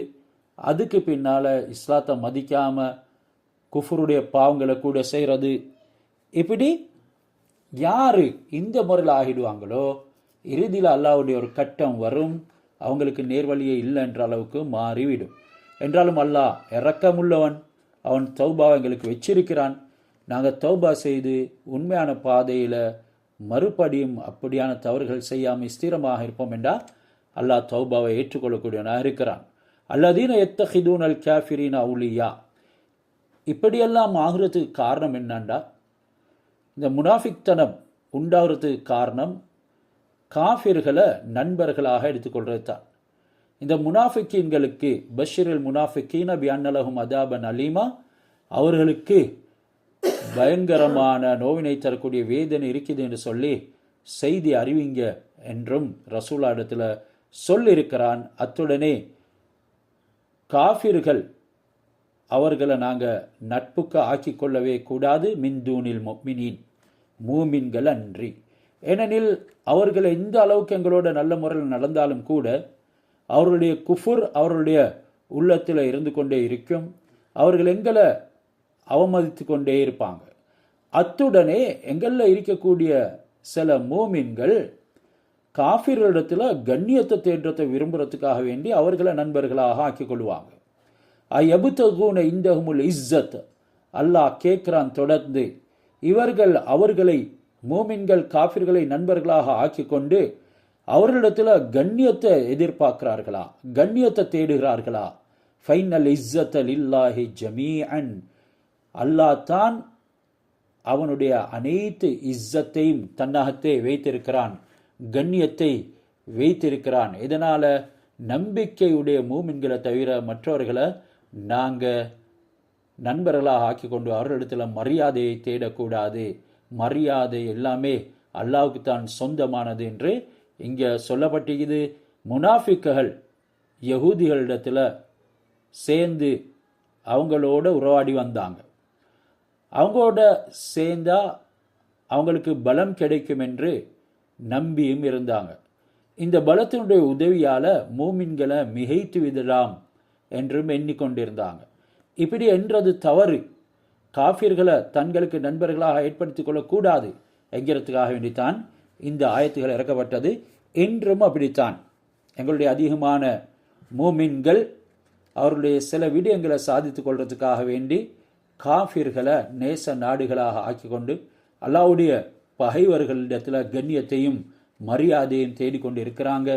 அதுக்கு பின்னால் இஸ்லாத்தை மதிக்காமல் குஃபருடைய பாவங்களை கூட செய்கிறது. இப்படி யார் இந்த முறையில் ஆகிடுவாங்களோ இறுதியில் அல்லாஹ்வுடைய ஒரு கட்டம் வரும், அவங்களுக்கு நேர்வழியே இல்லை என்ற அளவுக்கு மாறிவிடும். என்றாலும் அல்லாஹ் இரக்கமுள்ளவன், அவன் தௌபாவை எங்களுக்கு வச்சிருக்கிறான். நாங்கள் தௌபா செய்து உண்மையான பாதையில் மறுபடியும் அப்படியான தவறுகள் செய்யாமல் ஸ்திரமாக இருப்போம் என்றால் அல்லாஹ் தௌபாவை ஏற்றுக்கொள்ளக்கூடியவனாக இருக்கிறான். அல்லதீன யத்தஹிதூனல் காஃபிரீன அவுலியா, இப்படியெல்லாம் ஆகிறதுக்கு காரணம் என்னண்டா, இந்த முனாஃபிக்தனம் உண்டாகிறதுக்கு காரணம் காஃபிர்களை நண்பர்களாக எடுத்துக்கொள்றது தான். இந்த முனாஃபிக்கீன்களுக்கு பஷிரில் முனாஃபிக்கீன பிஅன்னலஹும் அதாபன் அலீமா, அவர்களுக்கு பயங்கரமான நோவினை தரக்கூடிய வேதனை இருக்குது என்று சொல்லி செய்தி அறிவிங்க என்றும் ரசூலா இடத்துல சொல்லியிருக்கிறான். அத்துடனே காஃபிர்கள் அவர்களை நாங்கள் நட்புக்கு ஆக்கி கொள்ளவே கூடாது, மின்தூனில் முஃமினீன், மூமின்கள் அன்றி. ஏனெனில் அவர்கள் எந்த அளவுக்கு எங்களோட நல்ல முறையில் நடந்தாலும் கூட அவர்களுடைய குஃபுர் அவர்களுடைய உள்ளத்தில் இருந்து கொண்டே இருக்கும், அவர்கள் எங்களை அவமதித்து கொண்டே இருப்பாங்க. அத்துடனே எங்களில் இருக்கக்கூடிய சில மூமின்கள் காஃபிர்களிடத்தில் கண்ணியத்தை தேற்றத்தை விரும்புறதுக்காக வேண்டி அவர்களை நண்பர்களாக ஆக்கி கொள்வாங்க. அயபுத்தகூன இந்தஹுமுல் இஸ்ஸத், அல்லாஹ் கேட்கிறான் தொடர்ந்து, இவர்கள் அவர்களை மூமின்கள் காஃபிர்களை நண்பர்களாக ஆக்கி கொண்டு அவர்களிடத்தில் கண்ணியத்தை எதிர்பார்க்கிறார்களா, கண்ணியத்தை தேடுகிறார்களா? ஃபைனல் இஸ்ஸத் லில்லாஹி ஜமீஅன், அல்லாஹ் தான் அவனுடைய அனைத்து இஸ்ஸத்தையும் தன்னகத்தே வைத்திருக்கிறான், கண்ணியத்தை வைத்திருக்கிறான். இதனால நம்பிக்கையுடைய மூமின்களை தவிர மற்றவர்களை நாங்கள் நண்பர்களாக ஆக்கி கொண்டு அவர்களிடத்தில் மரியாதையை தேடக்கூடாது. மரியாதை எல்லாமே அல்லாஹ்வுக்கு தான் சொந்தமானது என்று இங்கே சொல்லப்பட்டிருக்குது. முனாஃபிக்குகள் யகூதிகளிடத்தில் சேர்ந்து அவங்களோட உறவாடி வந்தாங்க. அவங்களோட சேர்ந்தா அவங்களுக்கு பலம் கிடைக்கும் என்று நம்பியும் இருந்தாங்க. இந்த பலத்தினுடைய உதவியால் மூமின்களை மிகைத்து விடலாம் என்றும் எண்ணிக்கொண்டிருந்தாங்க. இப்படி என்றது தவறு. காஃபிர்களை தங்களுக்கு நண்பர்களாக ஏற்படுத்திக் கொள்ளக்கூடாது என்கிறதுக்காக வேண்டித்தான் இந்த ஆயத்துகள் இறக்கப்பட்டது. என்றும் அப்படித்தான் எங்களுடைய அதிகமான மூமின்கள் அவருடைய சில விடயங்களை சாதித்துக் கொள்றதுக்காக வேண்டி காஃபிர்களை நேச நாடுகளாக ஆக்கி கொண்டு அல்லாஹ்வுடைய பகைவர்களிடத்தில் கண்ணியத்தையும் மரியாதையும் தேடிக்கொண்டு இருக்கிறாங்க.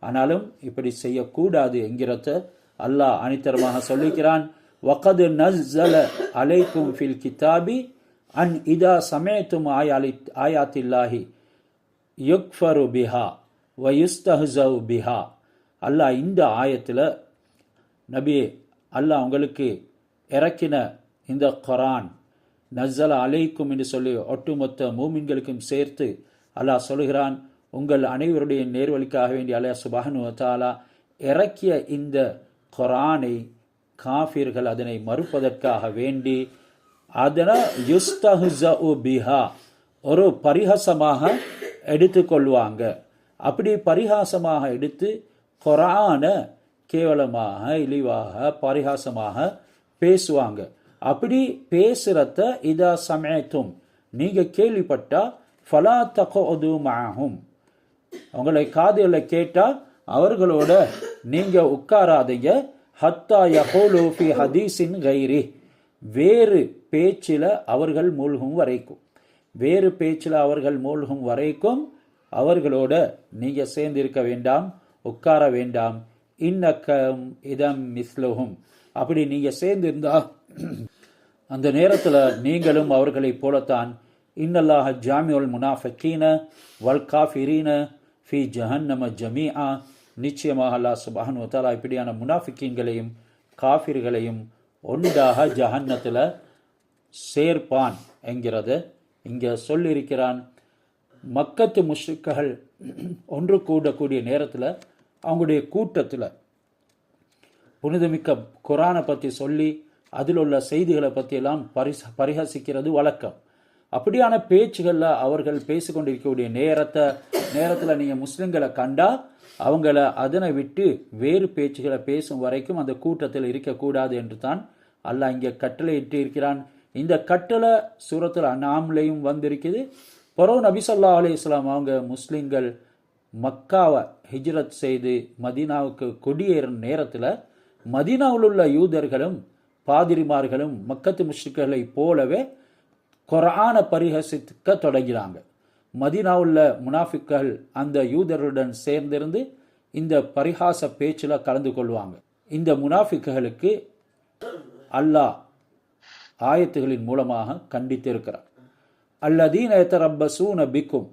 ஆனாலும் இப்படி செய்யக்கூடாது என்கிறத அல்லாஹ் அனித்தரமாக சொல்லிக்கிறான். வகது நஸ்ஸல அலைக்கும் ஃபில் கிதாபி அன் இதா சமயத்தும் ஆயாத்தில்லாஹி யுக்ஃபரு பிஹா வ யுஸ்தஹ்ஸவு பிஹா. அல்லாஹ் இந்த ஆயத்தில் நபியே, அல்லாஹ் உங்களுக்கு இறக்கின இந்த குர்ஆன் நஸ்ஸல அலைக்கும் என்று சொல்லி ஒட்டுமொத்த மூமின்களுக்கும் சேர்த்து அல்லாஹ் சொல்கிறான், உங்கள் அனைவருடைய நேர்வழிக்காக வேண்டி அல்லாஹ் சுப்ஹானஹு வ தஆலா இறக்கிய இந்த குர்ஆனை காஃபிர்கள் அதனை மறுப்பதற்காக வேண்டி அதனை யுஸ்தஹ்ஸஉ பிஹா ஒரு பரிகாசமாக எடுத்துக்கொள்வாங்க. அப்படி பரிகாசமாக எடுத்து குர்ஆனை கேவலமாக இழிவாக பரிகாசமாக பேசுவாங்க. அப்படி பேசுறத இதா சமயத்தும் நீங்க கேள்விப்பட்டா ஃபலா தக்உது மஅஹும் உங்களை காதுல கேட்டா அவர்களோட நீங்க உட்காராதீங்க. ஹத்தா யகூலு ஃபி ஹதீஸின் கைரி வேறு பேச்சில அவர்கள் மூழ்கும் வரைக்கும், வேறு பேச்சில் அவர்கள் மூழ்கும் வரைக்கும் அவர்களோட நீங்க சேர்ந்திருக்க வேண்டாம், உட்கார வேண்டாம். இன்னக்கம் இதம் மிஸ்லுஹும் அப்படி நீங்க சேர்ந்திருந்தா அந்த நேரத்தில் நீங்களும் அவர்களை போலத்தான். இன்னல்லாஹ ஜாமிஉல் முனாஃபிகீன வல் காஃபிரீன ஃபி ஜஹன்னம ஜமீஆ நிச்சயமாக அல்லாஹ் சுப்ஹானஹு வ தஆலா இப்படியான முனாஃபிகீன்களையும் காஃபிர்களையும் ஒன்றாக ஜஹன்னத்தில் சேர்ப்பான் என்கிறத இங்கே சொல்லியிருக்கிறான். மக்கத்து முஷ்ரிக்குகள் ஒன்று கூடக்கூடிய நேரத்தில் அவங்களுடைய கூட்டத்தில் புனிதமிக்க குர்ஆனை பற்றி சொல்லி அதில் உள்ள செய்திகளை பற்றியெல்லாம் பரிஹசிக்கிறது வழக்கம். அப்படியான பேச்சுகளில் அவர்கள் பேசிக்கொண்டிருக்கக்கூடிய நேரத்தில் நீங்கள் முஸ்லிம்களை கண்டா அவங்கள அதனை விட்டு வேறு பேச்சுகளை பேசும் வரைக்கும் அந்த கூட்டத்தில் இருக்கக்கூடாது என்று தான் அல்லாஹ் இங்கே கட்டளை இட்டு இருக்கிறான். இந்த கட்டளை சூரத்துல் அன்ஆம்லையும் வந்திருக்குது. பிறகு நபி ஸல்லல்லாஹு அலைஹி வஸல்லம் அவங்க முஸ்லிம்கள் மக்காவை ஹிஜ்ரத் செய்து மதீனாவுக்கு குடியேறும் நேரத்தில் மதீனாவில் உள்ள யூதர்களும் பாதிரிமார்களும் மக்கத்து முஷ்ரிக்குகளை போலவே குர்ஆனை பரிஹசிக்க தொடங்கினாங்க. மதீனாவுள்ள முனாஃபிக்குகள் அந்த யூதருடன் சேர்ந்திருந்து இந்த பரிகாச பேச்சில் கலந்து கொள்வாங்க. இந்த முனாஃபிக்குகளுக்கு அல்லாஹ் ஆயத்துகளின் மூலமாக கண்டித்திருக்கிறார். அல்லதீன யதரப்பஸூன பிக்கும்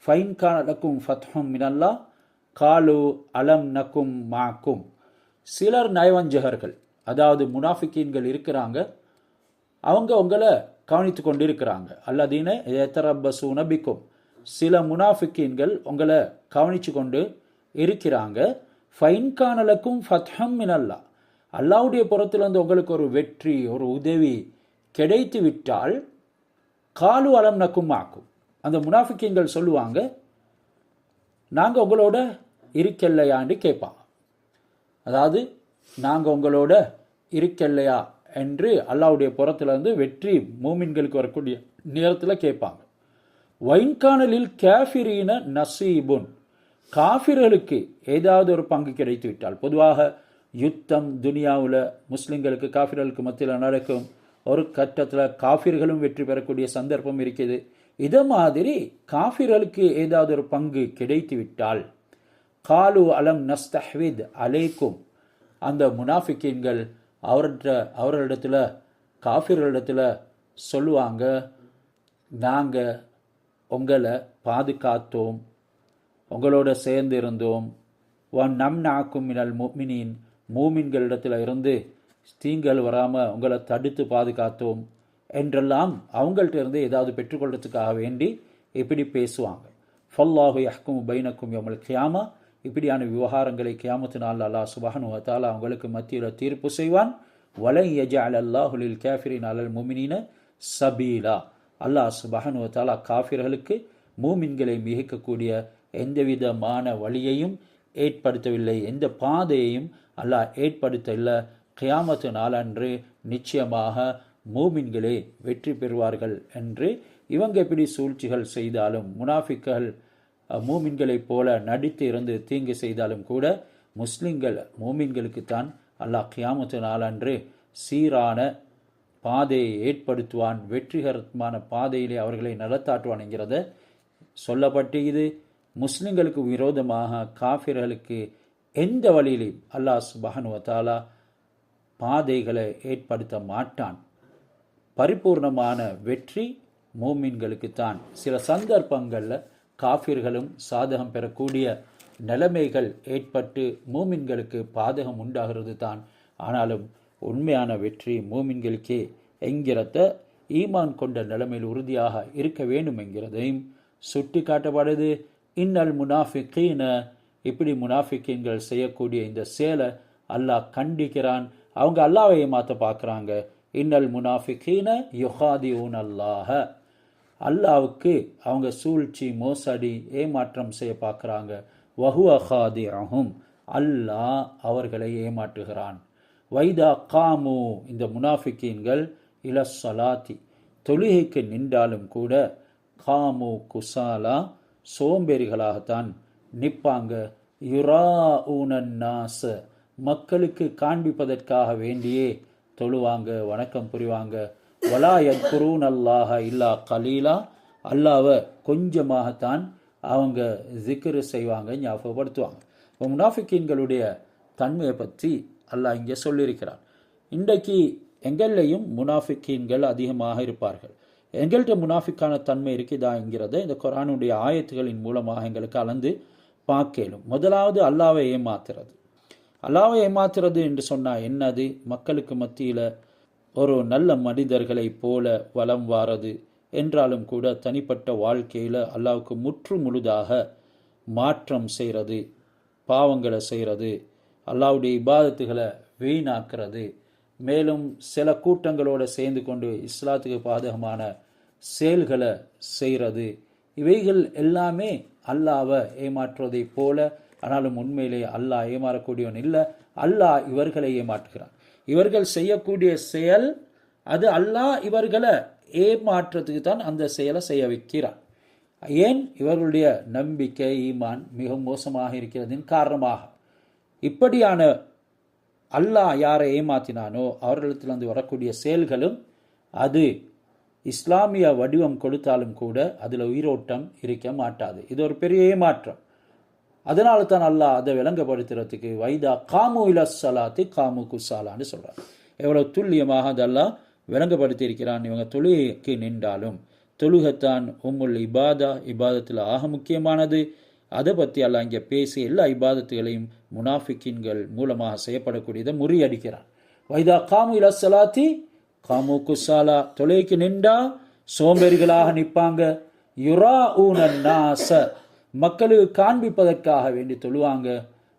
ஃபைன் கான லக்கும் ஃபத்ஹும் மினல்லாஹ் காலு அலம் நக்கும் மஅக்கும். சிலர் நயவஞ்சகர்கள், அதாவது முனாஃபிகீன்கள் இருக்கிறாங்க, அவங்க உங்களை கவனித்து கொண்டு இருக்கிறாங்க. அல்லதீன யதரப்பஸூன பிக்கும் சில முனாஃபிகீன்கள் உங்களை கவனித்து கொண்டு இருக்கிறாங்க. ஃபைன் கான லக்கும் ஃபத்ஹும் மினல்லாஹ் அல்லாஹ்வுடைய புறத்திலிருந்து உங்களுக்கு ஒரு வெற்றி ஒரு உதவி கிடைத்து விட்டால் காலு அலம் நக்கும் மஅக்கும் அந்த முனாஃபிகீன்கள் சொல்லுவாங்க நாங்கள் உங்களோட இருக்கல்லையான்னு கேட்பாங்க. அதாவது நாங்கள் உங்களோட இருக்கல்லையா என்று அல்லாஹ்வுடைய புறத்திலிருந்து வெற்றி மூமின்களுக்கு வரக்கூடிய நேரத்தில் கேட்பாங்க. வைன்கானலில் காஃபிரீன நசீபுன் காஃபிர்களுக்கு ஏதாவது ஒரு பங்கு கிடைத்து விட்டால், பொதுவாக யுத்தம் துனியாவில் முஸ்லிம்களுக்கு காஃபிர்களுக்கு மத்தியில் நடக்கும் ஒரு கட்டத்தில் காஃபிர்களும் வெற்றி பெறக்கூடிய சந்தர்ப்பம் இருக்குது. இதை மாதிரி காஃபிர்களுக்கு ஏதாவது ஒரு பங்கு கிடைத்து விட்டால் காலு அலம் நஸ்தஹ்வித் அலைக்கும் அந்த முனாஃபிகீன்கள் அவர்களிடத்தில் காஃபிர்களிடத்தில் சொல்லுவாங்க நாங்கள் உங்களை பாதுகாத்தோம், உங்களோட சேர்ந்து இருந்தோம். நம் நாக்கும் மினல் முஃமினீன் மூமின்களிடத்தில் இருந்து தீங்கள் வராமல் உங்களை தடுத்து பாதுகாத்தோம் என்றெல்லாம் அவங்கள்ட்ட இருந்து ஏதாவது பெற்றுக்கொள்றதுக்காக வேண்டி இப்படி பேசுவாங்க. ஃபல்லாஹு யஹ்குமு பைனக்கும் யௌமல் கியாமா இப்படியான விவகாரங்களை கியாமத்து நாள் அல்லாஹ் சுப்ஹானஹு வ தஆலா அவங்களுக்கு மத்தியில் தீர்ப்பு செய்வான். வலை யஜஅல் அல்லாஹு லில் காஃபிரின் அலல் முஃமினீன சபீலா அல்லாஹ் சுப்ஹானஹு வ தஆலா காஃபிர்களுக்கு மூமின்களை மிகைக்கக்கூடிய எந்தவிதமான வழியையும் ஏற்படுத்தவில்லை, எந்த பாதையையும் அல்லாஹ் ஏற்படுத்தவில்லை. கியாமத்து நாளன்று நிச்சயமாக மூமின்களே வெற்றி பெறுவார்கள் என்று இவங்க எப்படி சூழ்ச்சிகள் செய்தாலும் முனாஃபிக்குகள் மூமின்களைப் போல நடித்து இருந்து தீங்கு செய்தாலும் கூட முஸ்லிம்கள் மூமின்களுக்குத்தான் அல்லாஹ் கியாமத்து நாளன்று சீரான பாதையை ஏற்படுத்துவான், வெற்றிகரமான பாதையிலே அவர்களை நடத்தாட்டுவான் என்கிறத சொல்லப்பட்டு இது முஸ்லிம்களுக்கு விரோதமாக காஃபிர்களுக்கு எந்த வழியிலையும் அல்லாஹ் சுப்ஹானஹு வ தஆலா பாதைகளை ஏற்படுத்த மாட்டான். பரிபூர்ணமான வெற்றி மூமின்களுக்குத்தான். சில சந்தர்ப்பங்களில் காஃபிர்களும் சாதகம் பெறக்கூடிய நிலைமைகள் ஏற்பட்டு மூமின்களுக்கு பாதகம் உண்டாகிறது தான். ஆனாலும் உண்மையான வெற்றி மூமின்களுக்கே என்கிறத ஈமான் கொண்ட நிலைமையில் உறுதியாக இருக்க வேண்டும் என்கிறதையும் சுட்டி காட்டப்படுது. இன்னல் முனாஃபிகீன இப்படி முனாஃபிகீன்கள் செய்யக்கூடிய இந்த செயலை அல்லாஹ் கண்டிக்கிறான். அவங்க அல்லாஹ்வை ஏமாற்ற பார்க்குறாங்க. இன்னல் முனாஃபிகீன யுஹாதிஊன் அல்லாஹ, அல்லாவுக்கு அவங்க சூழ்ச்சி, மோசடி, ஏமாற்றம் செய்ய பார்க்குறாங்க. வஹுவ ஹாதிஅஹும், அல்லாஹ் அவர்களை ஏமாற்றுகிறான். வைதா காமு, இந்த முனாஃபிகீன்கள் இலஸ்ஸலாத்தி, தொழுகைக்கு நின்றாலும் கூட காமு குசாலா, சோம்பேறிகளாகத்தான் நிற்பாங்க. யுராஊனன் நாஸ, மக்களுக்கு காண்பிப்பதற்காக வேண்டியே தொழுவாங்க, வணக்கம் புரிவாங்க. வலா யத்குரூன் அல்லாஹ இல்லா கலீலா, அல்லாவை கொஞ்சமாகத்தான் அவங்க ஜிக்ரு செய்வாங்க, ஞாபகப்படுத்துவாங்க. இப்போ முனாஃபிகீன்களுடைய தன்மையை பற்றி அல்லாஹ் இங்கே சொல்லியிருக்கிறார். இன்றைக்கு எங்கள்லையும் முனாஃபிகீன்கள் அதிகமாக இருப்பார்கள். எங்கள்கிட்ட முனாஃபிக்கான தன்மை இருக்குதாங்கிறத இந்த குர்ஆனுடைய ஆயத்துகளின் மூலமாக எங்களுக்கு அளந்து பார்க்கலும். முதலாவது அல்லாவை ஏமாத்துறது. அல்லாவை ஏமாத்துறது என்று சொன்னால் என்னது? மக்களுக்கு மத்தியில் ஒரு நல்ல மனிதர்களை போல வலம் வாரது என்றாலும் கூட தனிப்பட்ட வாழ்க்கையில் அல்லாவுக்கு முற்று முழுதாக மாற்றம் செய்கிறது, பாவங்களை செய்கிறது, அல்லாவுடைய இபாதத்துகளை வீணாக்கிறது, மேலும் சில கூட்டங்களோடு சேர்ந்து கொண்டு இஸ்லாத்துக்கு பாதகமான செயல்களை செய்கிறது. இவைகள் எல்லாமே அல்லாவை ஏமாற்றுவதை போல, ஆனாலும் உண்மையிலே அல்லாஹ் ஏமாறக்கூடியவன் இல்லை. அல்லாஹ் இவர்களை ஏமாற்றுகிறான். இவர்கள் செய்யக்கூடிய செயல் அது அல்லாஹ் இவர்களை ஏமாற்றத்துக்கு தான் அந்த செயலை செய்ய வைக்கிறான். ஏன்? இவர்களுடைய நம்பிக்கை, ஈமான் மிக மோசமாக இருக்கிறதின் காரணமாக. இப்படியான அல்லாஹ் யாரை ஏமாத்தினானோ அவர்களிடத்திலிருந்து வரக்கூடிய செயல்களும் அது இஸ்லாமிய வடிவம் கொடுத்தாலும் கூட அதில் உயிரோட்டம் இருக்க மாட்டாது. இது ஒரு பெரிய ஏமாற்றம். அதனால தான் அல்லாஹ் அதை விளங்கப்படுத்துறதுக்கு வைதா காமு இலஸ்ஸலாத்தி காமு குசாலான்னு சொல்கிறார். எவ்வளோ துல்லியமாக அதெல்லாம் விளங்கப்படுத்தி இருக்கிறான். இவங்க தொழுகைக்கு நின்றாலும் தொழுகத்தான் உம்முல் இபாதா, இபாதத்தில் ஆக முக்கியமானது. அதை பற்றி அல்லாஹ் இங்கே பேசி எல்லா இபாதத்துகளையும் முனாஃபிக்கின்கள் மூலமாக செய்யப்படக்கூடியதை முறியடிக்கிறான். வைதா காமு இலஸ்ஸலாத்தி காமு குசாலா, தொழுகைக்கு நின்றா சோம்பேறிகளாக நிற்பாங்க. யுராஊனன் நாஸ, மக்களுக்கு காண்பிப்பதற்காக வேண்டி தொழுவாங்க.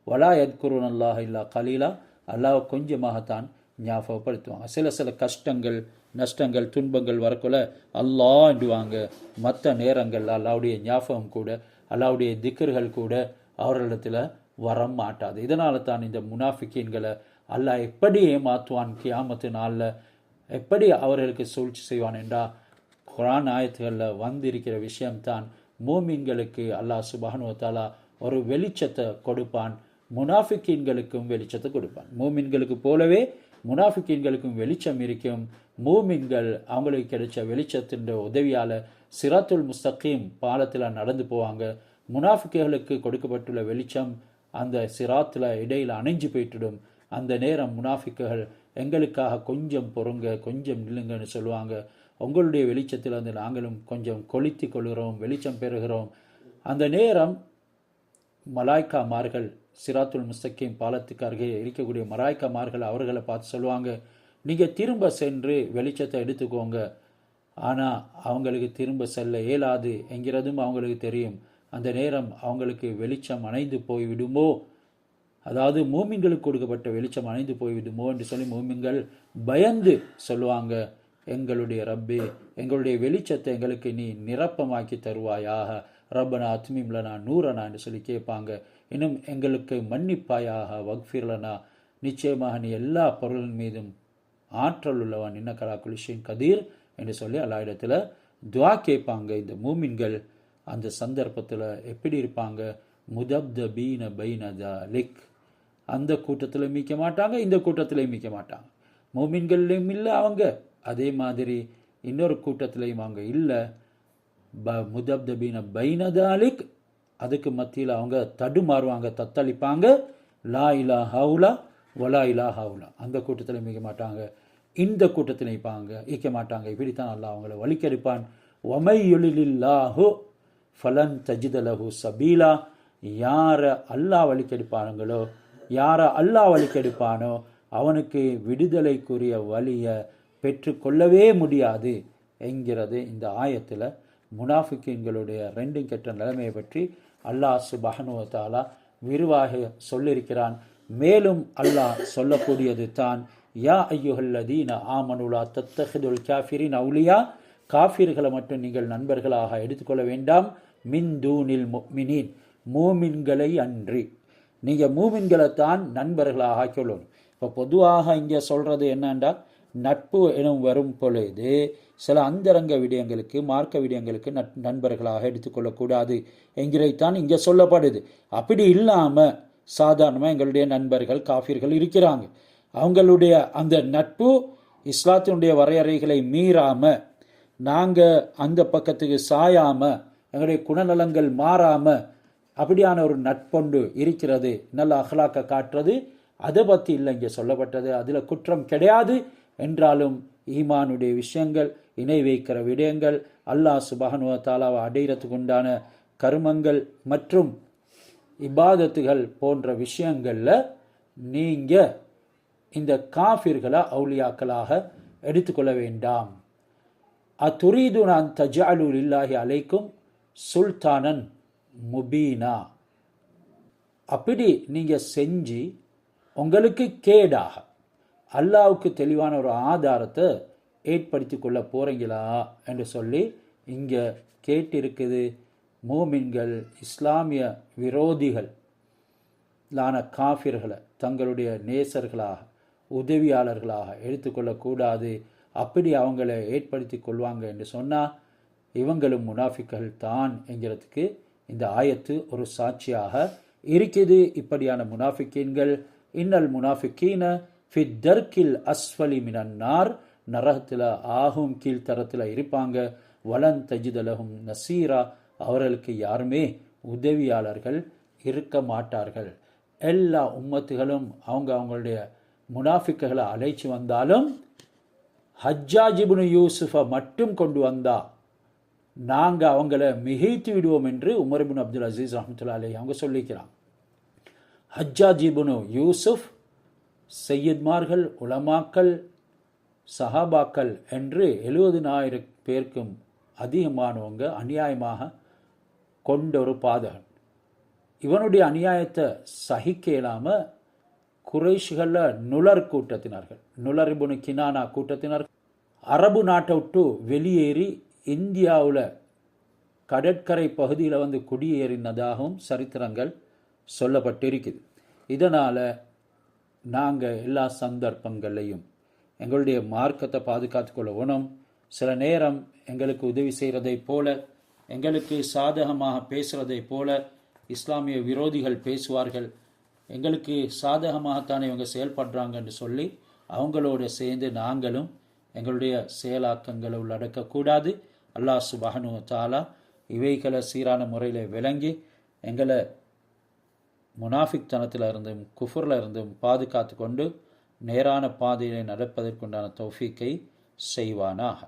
வலா யத்குரூன் அல்லாஹ இல்லா கலீலா, அல்லாஹ் கொஞ்சமாகத்தான் ஞாபகப்படுத்துவாங்க. சில கஷ்டங்கள், நஷ்டங்கள், துன்பங்கள் வரக்குள்ள அல்லாஹ் என்றுவாங்க. மற்ற நேரங்கள் அல்லாவுடைய ஞாபகம் கூட, அல்லாவுடைய திக்கர்கள் கூட அவர்களிடத்தில் வர மாட்டாது. இதனால தான் இந்த முனாஃபிக்கீன்களை அல்லாஹ் எப்படி ஏமாற்றுவான், கியாமத்து நாளில் எப்படி அவர்களுக்கு சூழ்ச்சி செய்வான் என்றால் குர்ஆன் ஆயத்துகளில் வந்திருக்கிற விஷயம்தான். மூமின்களுக்கு அல்லாஹ் சுப்ஹானஹு வ தஆலா ஒரு வெளிச்சத்தை கொடுப்பான், முனாஃபிக்கீன்களுக்கும் வெளிச்சத்தை கொடுப்பான். மூமின்களுக்கு போலவே முனாஃபிக்கீன்களுக்கும் வெளிச்சம் இருக்கும். மூமின்கள் அவங்களுக்கு கிடைச்ச வெளிச்சத்தின் உதவியால் சிராத்துல் முஸ்தகீம் பாலத்தில் நடந்து போவாங்க. முனாஃபிக்குகளுக்கு கொடுக்கப்பட்டுள்ள வெளிச்சம் அந்த சிராத்தில் இடையில் அணைஞ்சு போயிட்டுடும். அந்த நேரம் முனாஃபிக்குகள் எங்களுக்காக கொஞ்சம் பொறுங்க, கொஞ்சம் நில்லுங்கன்னு சொல்லுவாங்க. உங்களுடைய வெளிச்சத்தில் வந்து நாங்களும் கொஞ்சம் கொளித்து கொள்கிறோம், வெளிச்சம் பெறுகிறோம். அந்த நேரம் மலாய்க்காமார்கள், சிராத்துல் முஸ்தகீம் பாலத்துக்கு அருகே இருக்கக்கூடிய மலாய்க்காமார்கள் அவர்களை பார்த்து சொல்லுவாங்க, நீங்கள் திரும்ப சென்று வெளிச்சத்தை எடுத்துக்கோங்க. ஆனால் அவங்களுக்கு திரும்ப செல்ல இயலாது என்கிறதும் அவங்களுக்கு தெரியும். அந்த நேரம் அவங்களுக்கு வெளிச்சம் அணைந்து போய்விடுமோ, அதாவது மூமின்களுக்கு கொடுக்கப்பட்ட வெளிச்சம் அணைந்து போய்விடுமோ என்று சொல்லி மூமின்கள் பயந்து சொல்லுவாங்க, எங்களுடைய ரப்பே, எங்களுடைய வெளிச்சத்தை எங்களுக்கு நீ நிரப்பமாக்கி தருவாயாக, ரப்பனா அத்மிம்லனா நூறனா என்று சொல்லி கேட்பாங்க. இன்னும் எங்களுக்கு மன்னிப்பாயாக, வக்ஃபிர்லனா, நிச்சயமாக நீ எல்லா பொருளின் மீதும் ஆற்றல் உள்ளவன், இன்னக்கலா குலிஷின் கதீர் என்று சொல்லி அல்லா இடத்துல துவா கேட்பாங்க. இந்த மூமின்கள் அந்த சந்தர்ப்பத்தில் எப்படி இருப்பாங்க? முதப்தபீன பைனதாலிக், அந்த கூட்டத்தில் மீக்க மாட்டாங்க, இந்த கூட்டத்திலையும் மீக்க மாட்டாங்க. மூமின்கள்லையும் இல்லை அவங்க, அதே மாதிரி இன்னொரு கூட்டத்திலையும் அவங்க இல்லை. முதப்தபீன பைனதாலிக், அதுக்கு மத்தியில் அவங்க தடுமாறுவாங்க, தத்தளிப்பாங்க. லா இலா ஹவுலா வலா இலா ஹவுலா, அந்த கூட்டத்தில் மீக்க மாட்டாங்க, இந்த கூட்டத்தில் ஈக்க மாட்டாங்க. இப்படித்தான் அல்லாஹ் அவங்கள வழிக்கெடுப்பான். ஒமையுலில்லாஹு ஃபலன் தஜிதலஹு சபீலா, யாரை அல்லாஹ் வழிக்கெடுப்பானுங்களோ, யாரை அல்லாஹ் வழிக்கெடுப்பானோ அவனுக்கு விடுதலைக்குரிய வழியை பெற்றுக்கொள்ளவே முடியாது என்கிறது இந்த ஆயத்தில் முனாஃபிக்கீன்களுடைய ரெண்டும் கெட்ட நிலைமையை பற்றி அல்லாஹ் சுப்ஹானஹு வ தஆலா விரிவாக சொல்லியிருக்கிறான். மேலும் அல்லாஹ் சொல்லக்கூடியது தான், யா ஐயுஹல்லதீன ஆமனுலா தத்தஹிதுல் காஃபிரின் அவுலியா, காஃபிர்களை மட்டும் நீங்கள் நண்பர்களாக எடுத்துக்கொள்ள வேண்டாம். மின் தூனில் முஃமினீன், மூமின்களை அன்றி. நீங்கள் மூமின்களைத்தான் நண்பர்களாக ஆக்கிக்கொள்ளணும். இப்போ பொதுவாக இங்கே சொல்கிறது என்னண்டா, நட்பு எனும் வரும் பொழுது சில அந்தரங்க விடயங்களுக்கு மார்க்க விடயங்களுக்கு நண்பர்களாக எடுத்துக்கொள்ளக்கூடாது என்கிறதைத்தான் இங்கே சொல்லப்படுது. அப்படி இல்லாமல் சாதாரணமாக எங்களுடைய நண்பர்கள் காஃபிர்கள் இருக்கிறாங்க, அவங்களுடைய அந்த நட்பு இஸ்லாத்தினுடைய வரையறைகளை மீறாமல், நாங்கள் அந்த பக்கத்துக்கு சாயாமல், எங்களுடைய குணநலங்கள் மாறாமல் அப்படியான ஒரு நட்பொண்டு இருக்கிறது, நல்ல அஹ்லாக்க காட்டுறது, அதை பற்றி இல்லை இங்கே சொல்லப்பட்டது. அதில் குற்றம் கிடையாது. என்றாலும் ஈமானுடைய விஷயங்கள், இணை வைக்கிற விடயங்கள், அல்லாஹ் சுப்ஹானஹு வ தஆலாவை அடைகிறதுக்கு உண்டான கர்மங்கள் மற்றும் இபாதத்துகள் போன்ற விஷயங்களில் நீங்கள் இந்த காஃபிர்களை அவுலியாக்களாக எடுத்துக்கொள்ள வேண்டாம். அத்துரீதுன அன் தஜஅலு லில்லாஹி அலைக்கும் சுல்தானன் முபீனா, அப்படி நீங்கள் செஞ்சு உங்களுக்கு கேடாக அல்லாவுக்கு தெளிவான ஒரு ஆதாரத்தை ஏற்படுத்தி கொள்ள போகிறீங்களா என்று சொல்லி இங்கே கேட்டிருக்குது. மூமின்கள் இஸ்லாமிய விரோதிகள் காஃபிர்களை தங்களுடைய நேசர்களாக உதவியாளர்களாக எடுத்துக்கொள்ளக்கூடாது. அப்படி அவங்கள ஏற்படுத்தி கொள்வாங்க என்று சொன்னால் இவங்களும் முனாஃபிக்கள் தான் என்கிறதுக்கு இந்த ஆயத்து ஒரு சாட்சியாக இருக்குது. இப்படியான முனாஃபிக்கீன்கள் இன்னல் முனாஃபிக்கீன ஃபித் தர்கில் அஸ்ஃபலி மினன் நார், நரகத்தில் ஆகும் கீழ்த்தரத்தில் இருப்பாங்க. வலன் தஜிதலகும் நசீரா, அவர்களுக்கு யாருமே உதவியாளர்கள் இருக்க மாட்டார்கள். எல்லா உம்மத்துகளும் அவங்களுடைய முனாஃபிக்குகளை அழைச்சி வந்தாலும் ஹஜ்ஜாஜ் இப்னு யூசுஃபை மட்டும் கொண்டு வந்தா நாங்கள் அவங்கள மிகைத்து விடுவோம் என்று உமர் இப்னு அப்துல் அசீஸ் ரஹ்மத்துல்லாஹி அலைஹி அவங்க சொல்லிக்கிறாங்க. ஹஜ்ஜாஜ் இப்னு யூசுஃப் சையத்மார்கள், உலமாக்கள், சஹாபாக்கள் என்று 70,000 பேருக்கும் அதிகமானவங்க அநியாயமாக கொண்ட ஒரு பாதகன். இவனுடைய அநியாயத்தை சகிக்க இயலாமல் குறைஷிகளில் நுலர் கூட்டத்தினார்கள், நுலர் இப்னு கினானா கூட்டத்தினார்கள் அரபு நாட்டை விட்டு வெளியேறி இந்தியாவில் கடற்கரை பகுதியில் வந்து குடியேறினதாகவும் சரித்திரங்கள் சொல்லப்பட்டிருக்குது. இதனால் நாங்கள் எல்லா சந்தர்ப்பங்களையும் எங்களுடைய மார்க்கத்தை பாதுகாத்து கொள்ள வேணும். சில நேரம் எங்களுக்கு உதவி செய்கிறதை போல, எங்களுக்கு சாதகமாக பேசுகிறதை போல இஸ்லாமிய விரோதிகள் பேசுவார்கள். எங்களுக்கு சாதகமாகத்தானே இவங்க செயல்படுறாங்கன்னு சொல்லி அவங்களோட சேர்ந்து நாங்களும் எங்களுடைய செயலாக்கங்களை உள்ளடக்கக்கூடாது. அல்லாஹ் சுப்ஹானஹு வ தஆலா இவைகளை சீரான முறையில் விளங்கி எங்களை முனாஃபிக் தனத்தில் இருந்தும் குஃபுரில் இருந்தும் பாதுகாத்து கொண்டு நேரான பாதையை நடப்பதற்குண்டான தௌஃபீக்கை செய்வானாக.